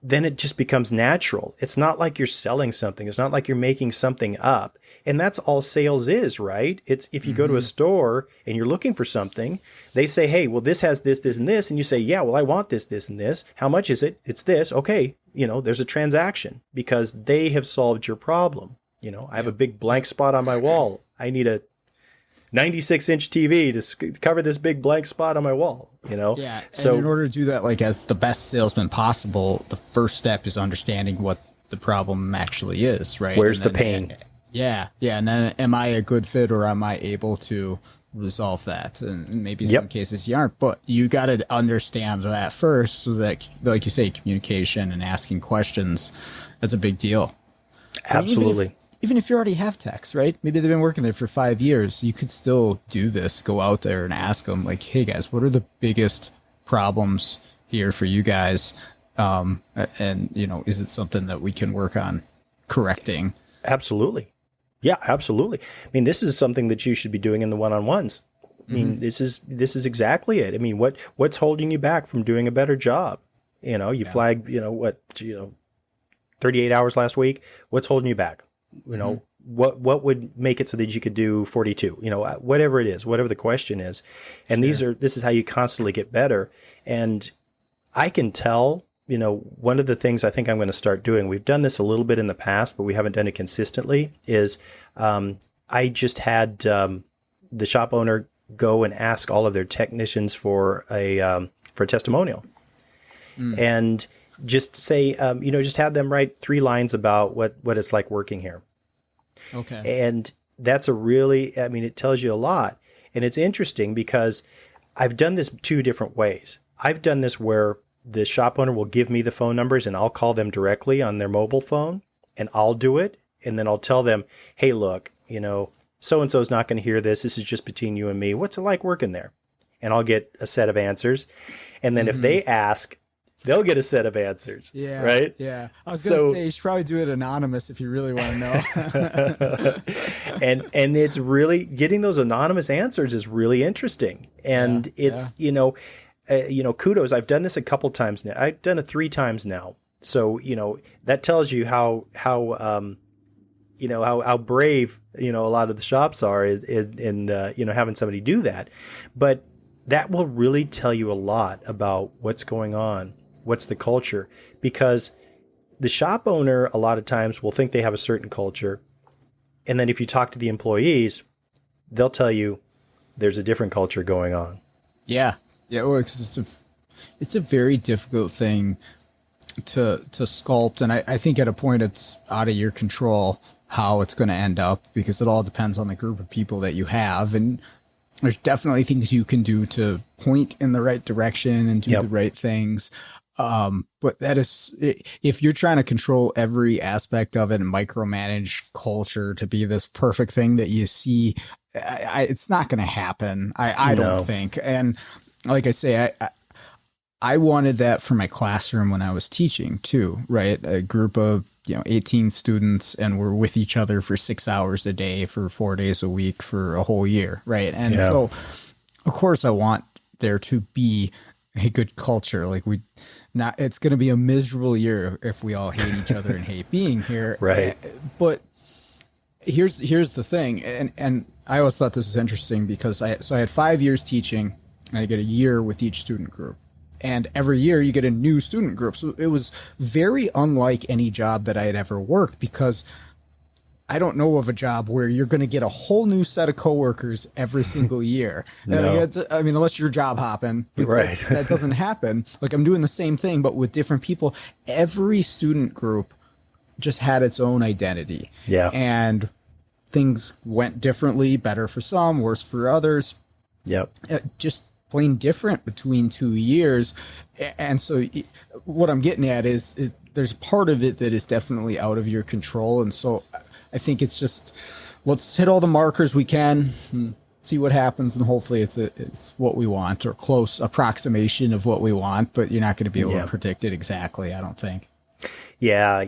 then it just becomes natural. It's not like you're selling something. It's not like you're making something up. And that's all sales is, right? It's if you go to a store and you're looking for something, they say, hey, well, this has this, this, and this. And you say, yeah, well, I want this, this, and this. How much is it? It's this. Okay. There's a transaction because they have solved your problem. I have a big blank spot on my wall. I need a 96-inch TV to cover this big blank spot on my wall, Yeah. So and in order to do that, like as the best salesman possible, the first step is understanding what the problem actually is, right? Where's the pain? Yeah. Yeah. And then am I a good fit or am I able to resolve that? And maybe in some cases you aren't, but you got to understand that first so that, like you say, communication and asking questions, that's a big deal. Absolutely. Even if you already have techs, right? Maybe they've been working there for 5 years. You could still do this. Go out there and ask them, like, hey, guys, what are the biggest problems here for you guys? And, is it something that we can work on correcting? Absolutely. Yeah, absolutely. I mean, this is something that you should be doing in the one-on-ones. I mean, this is exactly it. I mean, what's holding you back from doing a better job? You flagged, 38 hours last week. What's holding you back? What would make it so that you could do 42, whatever it is, whatever the question is. And this is how you constantly get better. And I can tell, one of the things I think I'm going to start doing, we've done this a little bit in the past, but we haven't done it consistently, is I just had the shop owner go and ask all of their technicians for a testimonial. And just say, just have them write 3 lines about what it's like working here. Okay. And that's it tells you a lot. And it's interesting because I've done this 2 different ways. I've done this where the shop owner will give me the phone numbers and I'll call them directly on their mobile phone and I'll do it. And then I'll tell them, hey, look, so-and-so's not going to hear this. This is just between you and me. What's it like working there? And I'll get a set of answers. And then if they ask, they'll get a set of answers. Yeah. Right? Yeah. I was going to say, you should probably do it anonymous if you really want to know. and it's really, getting those anonymous answers is really interesting. And it's, kudos. I've done this a couple times now. I've done it 3 times now. So, that tells you how brave, a lot of the shops are in having somebody do that. But that will really tell you a lot about what's going on. What's the culture? Because the shop owner a lot of times will think they have a certain culture. And then if you talk to the employees, they'll tell you there's a different culture going on. Yeah. Yeah. Well, because it's a very difficult thing to sculpt. And I think at a point it's out of your control how it's going to end up because it all depends on the group of people that you have. And there's definitely things you can do to point in the right direction and do the right things. But that is, if you're trying to control every aspect of it and micromanage culture to be this perfect thing that you see, it's not going to happen. I don't think. And like I say, I wanted that for my classroom when I was teaching too, right? A group of, 18 students and we're with each other for 6 hours a day for 4 days a week for a whole year. Right. And so of course I want there to be a good culture. Like it's going to be a miserable year if we all hate each other and hate being here. Right. But here's the thing. And I always thought this was interesting because I had 5 years teaching and I get a year with each student group. And every year you get a new student group. So it was very unlike any job that I had ever worked because I don't know of a job where you're going to get a whole new set of coworkers every single year. No. Unless you're job hopping, right? That doesn't happen. Like I'm doing the same thing, but with different people. Every student group just had its own identity. Yeah. And things went differently, better for some, worse for others. Yep. Just plain different between 2 years. And so what I'm getting at is there's part of it that is definitely out of your control. And so I think it's just, let's hit all the markers we can and see what happens. And hopefully it's what we want or close approximation of what we want, but you're not going to be able to predict it exactly, I don't think. Yeah.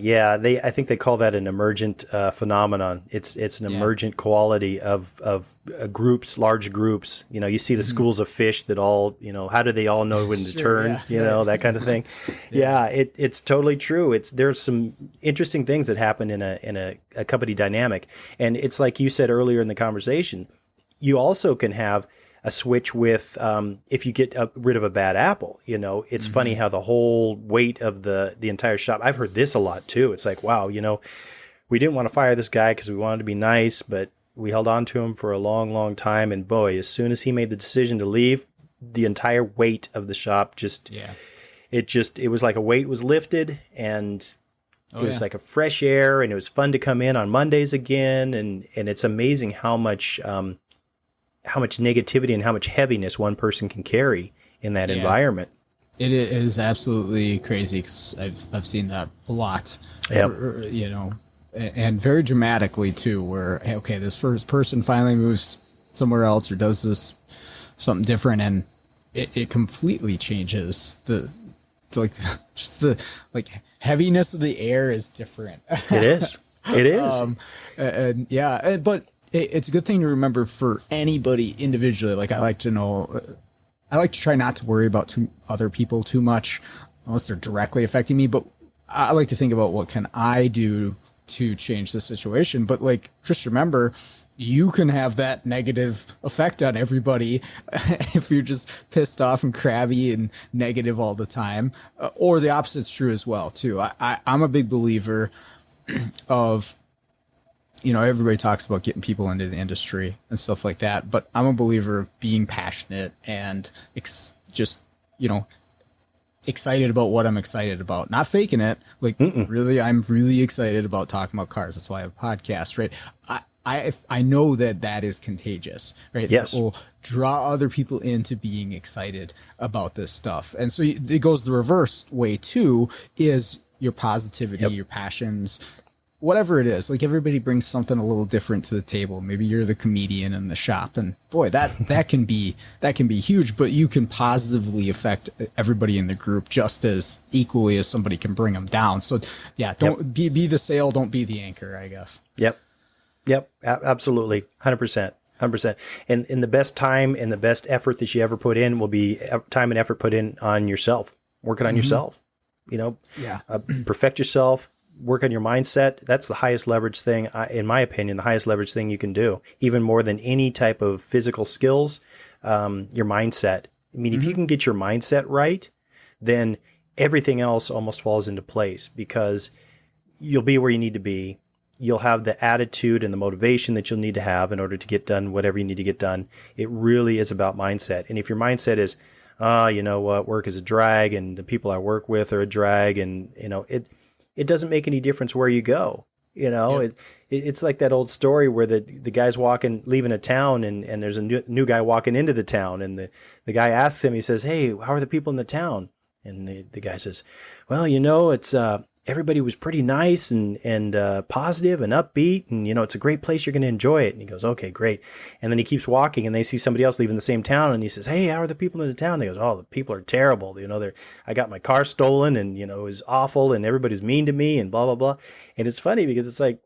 I think they call that an emergent phenomenon. It's an emergent quality of groups, large groups. You know, you see the schools of fish that all, you know, how do they all know when to turn? You know, that kind of thing. It's totally true. There's some interesting things that happen in a company dynamic, and it's like you said earlier in the conversation. You also can have a switch with if you get rid of a bad apple. You know, it's funny how the whole weight of the entire shop. I've heard this a lot too. It's like, wow, you know, we didn't want to fire this guy because we wanted to be nice, but we held on to him for a long, long time. And boy, as soon as he made the decision to leave, the entire weight of the shop it was like a weight was lifted, and it was like a fresh air, and it was fun to come in on Mondays again. And it's amazing how much negativity and how much heaviness one person can carry in that environment. It is absolutely crazy. 'Cause I've seen that a lot, you know, and very dramatically too, where, okay, this first person finally moves somewhere else or does something different, and it completely changes the heaviness of the air is different. It is. But it's a good thing to remember for anybody individually. Like, I like to try not to worry about other people too much unless they're directly affecting me. But I like to think about what can I do to change the situation. But like, just remember, you can have that negative effect on everybody if you're just pissed off and crabby and negative all the time. Or the opposite's true as well, too. I'm a big believer of, you know, everybody talks about getting people into the industry and stuff like that, but I'm a believer of being passionate and just, you know, excited about what I'm excited about, not faking it. Like, really, I'm really excited about talking about cars. That's why I have a podcast, right? I know that is contagious, right? Yes. That will draw other people into being excited about this stuff. And so it goes the reverse way too, is your positivity, your passions, whatever it is. Like, everybody brings something a little different to the table. Maybe you're the comedian in the shop, and boy, that can be huge, but you can positively affect everybody in the group just as equally as somebody can bring them down. So yeah, don't be the sail, don't be the anchor, I guess. Yep. Absolutely. 100%. And the best time and the best effort that you ever put in will be time and effort put in on yourself, working on yourself, you know, perfect yourself, work on your mindset. That's the highest leverage thing, in my opinion, the highest leverage thing you can do, even more than any type of physical skills, your mindset. I mean, if you can get your mindset right, then everything else almost falls into place, because you'll be where you need to be. You'll have the attitude and the motivation that you'll need to have in order to get done whatever you need to get done. It really is about mindset. And if your mindset is, you know what, work is a drag and the people I work with are a drag, and, you know, it doesn't make any difference where you go. You know, it's like that old story where the guy's leaving a town, and there's a new guy walking into the town, and the guy asks him, he says, "Hey, how are the people in the town?" And the guy says, "Well, you know, it's, everybody was pretty nice and positive and upbeat, and, you know, it's a great place. You're going to enjoy it." And he goes, "Okay, great." And then he keeps walking, and they see somebody else leaving the same town, and he says, "Hey, how are the people in the town?" They goes, "Oh, the people are terrible. You know, I got my car stolen, and, you know, it was awful, and everybody's mean to me, and blah, blah, blah." And it's funny because it's like,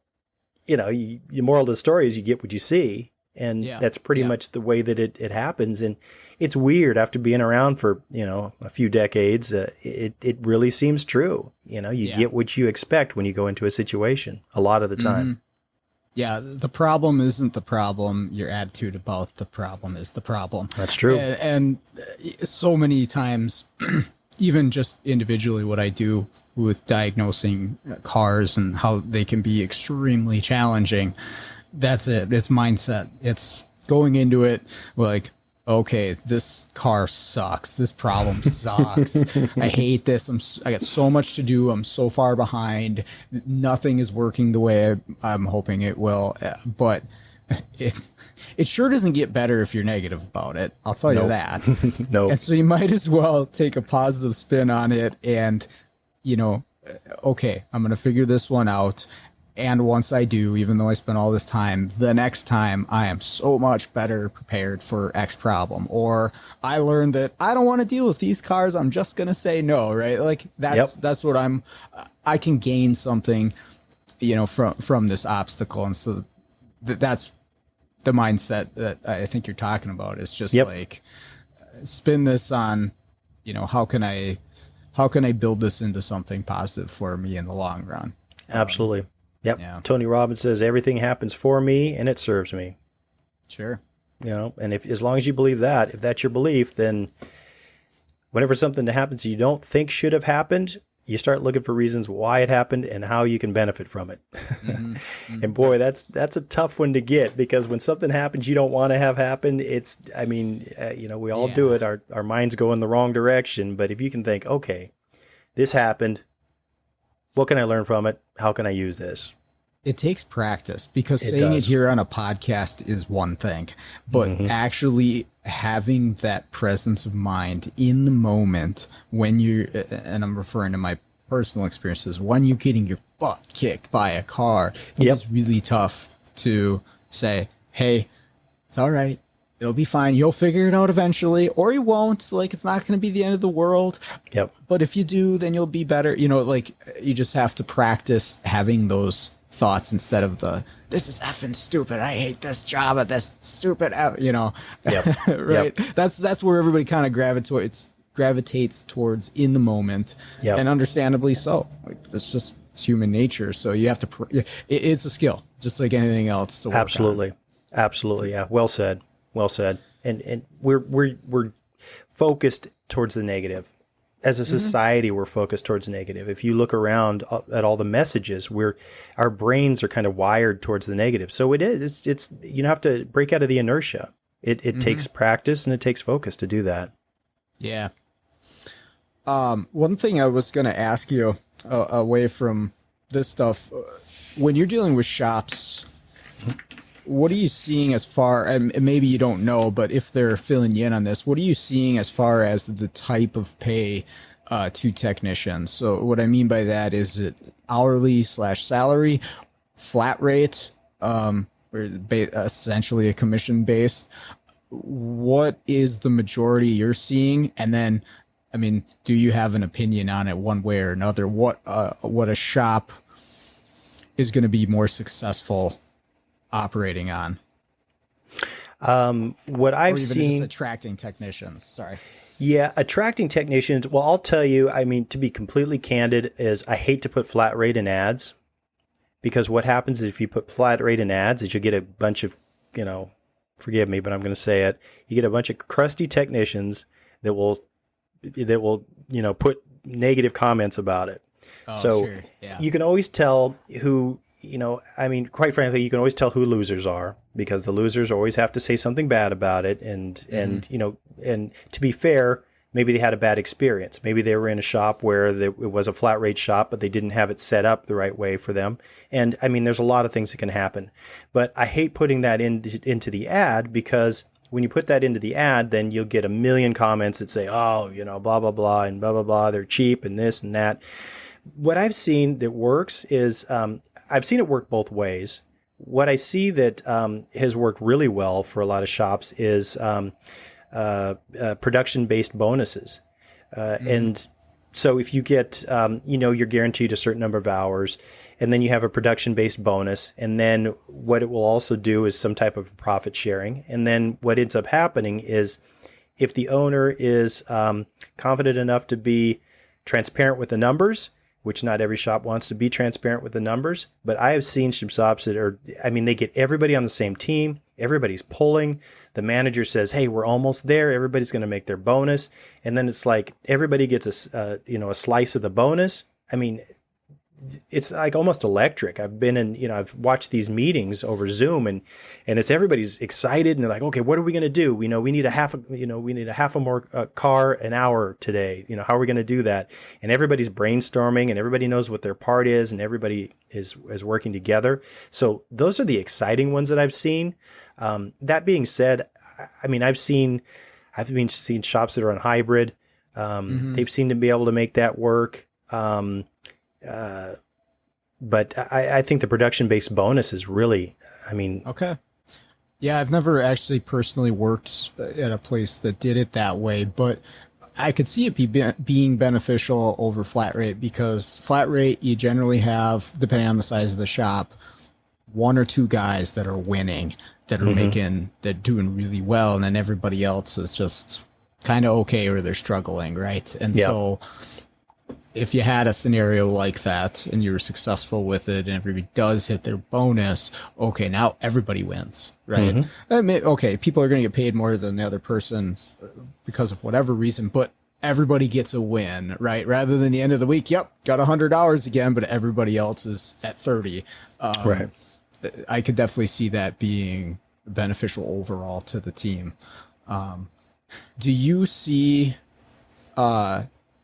you know, the moral of the story is you get what you see. And that's pretty much the way that it happens. And it's weird after being around for, you know, a few decades. It really seems true. You know, you get what you expect when you go into a situation a lot of the time. Yeah, the problem isn't the problem. Your attitude about the problem is the problem. That's true. And so many times, even just individually, what I do with diagnosing cars and how they can be extremely challenging, that's it. It's mindset. It's going into it like, okay, this car sucks. This problem sucks. I hate this. I got so much to do. I'm so far behind. Nothing is working the way I'm hoping it will. But it sure doesn't get better if you're negative about it. I'll tell you that. No. And so you might as well take a positive spin on it and, you know, okay, I'm going to figure this one out. And once I do, even though I spent all this time, the next time I am so much better prepared for X problem. Or I learned that I don't want to deal with these cars. I'm just going to say no, right? Like that's what I can gain something, from this obstacle. And so that's the mindset that I think you're talking about. Is just like spin this on, how can I build this into something positive for me in the long run? Absolutely. Yep. Yeah. Tony Robbins says everything happens for me and it serves me. Sure. And as long as you believe that, if that's your belief, then whenever something happens you don't think should have happened, you start looking for reasons why it happened and how you can benefit from it. Mm-hmm. And boy, that's a tough one to get, because when something happens you don't want to have happen, we all do it. Our minds go in the wrong direction. But if you can think, okay, this happened, what can I learn from it? How can I use this? It takes practice, because saying it here on a podcast is one thing, but actually having that presence of mind in the moment when and I'm referring to my personal experiences, when you're getting your butt kicked by a car, it's really tough to say, hey, it's all right. It'll be fine. You'll figure it out eventually, or you won't. Like, it's not going to be the end of the world. Yep. But if you do, then you'll be better. You just have to practice having those thoughts instead of this is effing stupid. I hate this job at this stupid, Yep. Right. Yep. That's where everybody kind of gravitates towards in the moment, and understandably so. Like, it's human nature. So you have to, it's a skill, just like anything else to work Absolutely. on. Absolutely. Yeah. Well said. Well said. And we're focused towards the negative. As a society, we're focused towards negative. If you look around at all the messages, our brains are kind of wired towards the negative. So it's you have to break out of the inertia. It takes practice and it takes focus to do that. Yeah. One thing I was going to ask you away from this stuff, when you're dealing with shops, what are you seeing as far, and maybe you don't know, but if they're filling you in on this, what are you seeing as far as the type of pay to technicians? So what I mean by that is it hourly/salary, flat rate, or essentially a commission based? What is the majority you're seeing? And then, I mean, do you have an opinion on it one way or another? What a shop is going to be more successful operating on? What I've seen, just attracting technicians. Sorry. Yeah, attracting technicians. Well, I'll tell you, I mean, to be completely candid, is I hate to put flat rate in ads, because what happens is if you put flat rate in ads is you get a bunch of, forgive me, but I'm going to say it. You get a bunch of crusty technicians that will, put negative comments about it. Oh, so sure. Yeah. You can always tell who, quite frankly, you can always tell who losers are, because the losers always have to say something bad about it. And to be fair, maybe they had a bad experience. Maybe they were in a shop where it was a flat rate shop, but they didn't have it set up the right way for them. And I mean, there's a lot of things that can happen, but I hate putting that into the ad, because when you put that into the ad, then you'll get a million comments that say, oh, blah, blah, blah, and blah, blah, blah. They're cheap and this and that. What I've seen that works is, I've seen it work both ways. What I see that has worked really well for a lot of shops is production-based bonuses. And so if you get, you're guaranteed a certain number of hours, and then you have a production-based bonus, and then what it will also do is some type of profit sharing. And then what ends up happening is, if the owner is confident enough to be transparent with the numbers, which not every shop wants to be transparent with the numbers, but I have seen some shops that they get everybody on the same team. Everybody's pulling. The manager says, hey, we're almost there. Everybody's going to make their bonus. And then it's like everybody gets a slice of the bonus. I mean, it's like almost electric. I've been in, I've watched these meetings over Zoom, and it's everybody's excited, and they're like, okay, what are we going to do? We need a half a more car an hour today. How are we going to do that? And everybody's brainstorming, and everybody knows what their part is, and everybody is working together. So those are the exciting ones that I've seen. That being said, I mean, I've seen shops that are on hybrid. They've seemed to be able to make that work. But I think the production-based bonus is really, I mean, Okay. Yeah, I've never actually personally worked at a place that did it that way, but I could see it being beneficial over flat rate, because flat rate, you generally have, depending on the size of the shop, one or two guys that are winning, that are they're doing really well, and then everybody else is just kind of okay, or they're struggling, right? And so if you had a scenario like that and you were successful with it and everybody does hit their bonus, okay, now everybody wins, right? I mean, okay, people are going to get paid more than the other person because of whatever reason, but everybody gets a win, right? Rather than the end of the week, yep, got $100 again, but everybody else is at 30. right. I could definitely see that being beneficial overall to the team. Do you see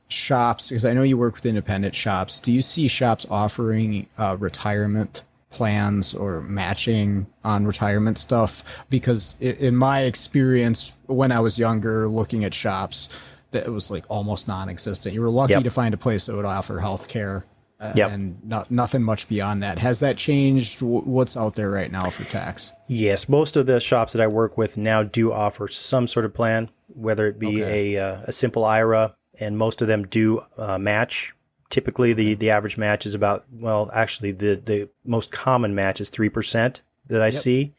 shops, because I know you work with independent shops, do you see shops offering retirement plans or matching on retirement stuff? Because in my experience, when I was younger, looking at shops, that it was like almost non-existent. You were lucky to find a place that would offer health care and nothing much beyond that. Has that changed? What's out there right now for tax? Yes, most of the shops that I work with now do offer some sort of plan, whether it be a simple IRA, and most of them do match. Typically, the average match is about, well, actually, the most common match is 3% that I see,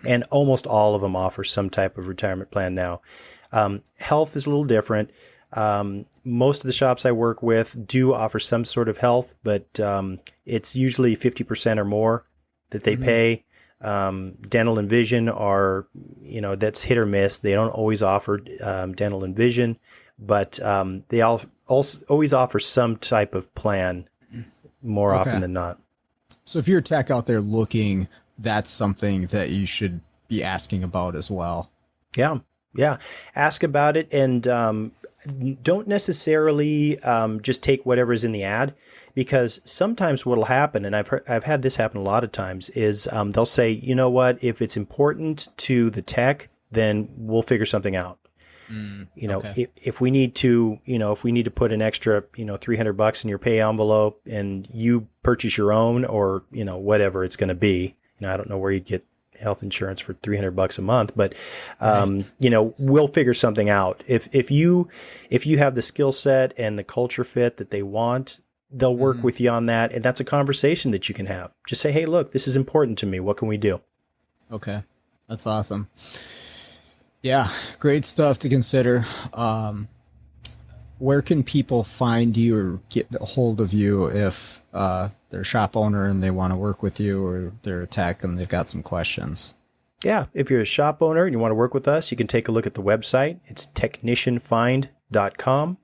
and almost all of them offer some type of retirement plan now. Health is a little different. Most of the shops I work with do offer some sort of health, but it's usually 50% or more that they pay. Dental and vision are, that's hit or miss. They don't always offer dental and vision, but they also always offer some type of plan more often than not. So if you're a tech out there looking, that's something that you should be asking about as well. Yeah. Ask about it, and don't necessarily just take whatever's in the ad, because sometimes what'll happen, and I've had this happen a lot of times, is they'll say, you know what, if it's important to the tech, then we'll figure something out. If we need to, put an extra, $300 in your pay envelope and you purchase your own, or, whatever it's going to be, I don't know where you'd get health insurance for $300 a month, but, we'll figure something out. If you have the skill set and the culture fit that they want, they'll work with you on that. And that's a conversation that you can have. Just say, hey, look, this is important to me. What can we do? Okay. That's awesome. Yeah, great stuff to consider. Where can people find you or get a hold of you if they're a shop owner and they want to work with you, or they're a tech and they've got some questions? Yeah, if you're a shop owner and you want to work with us, you can take a look at the website. It's technicianfind.com.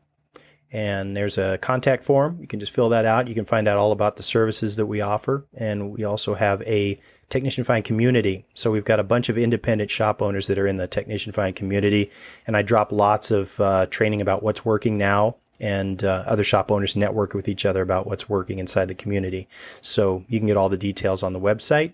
And there's a contact form. You can just fill that out. You can find out all about the services that we offer. And we also have a Technician Find community. So we've got a bunch of independent shop owners that are in the Technician Find community. And I drop lots of training about what's working now, and other shop owners network with each other about what's working inside the community. So you can get all the details on the website.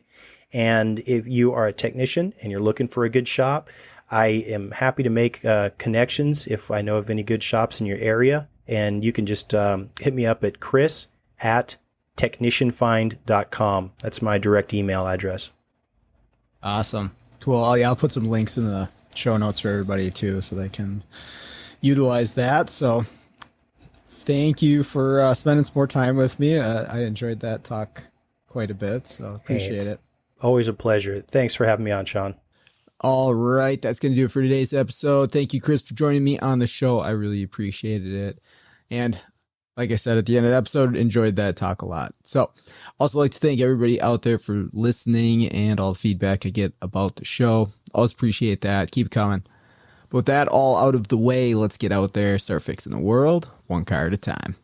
And if you are a technician and you're looking for a good shop, I am happy to make connections if I know of any good shops in your area. And you can just hit me up at chris@technicianfind.com. That's my direct email address. Awesome. Cool. I'll put some links in the show notes for everybody too, so they can utilize that. So thank you for spending some more time with me. I enjoyed that talk quite a bit, so appreciate it. Always a pleasure. Thanks for having me on, Sean. All right. That's going to do it for today's episode. Thank you, Chris, for joining me on the show. I really appreciated it. And like I said at the end of the episode, enjoyed that talk a lot. So also like to thank everybody out there for listening and all the feedback I get about the show. Always appreciate that. Keep it coming. But with that all out of the way, let's get out there, start fixing the world one car at a time.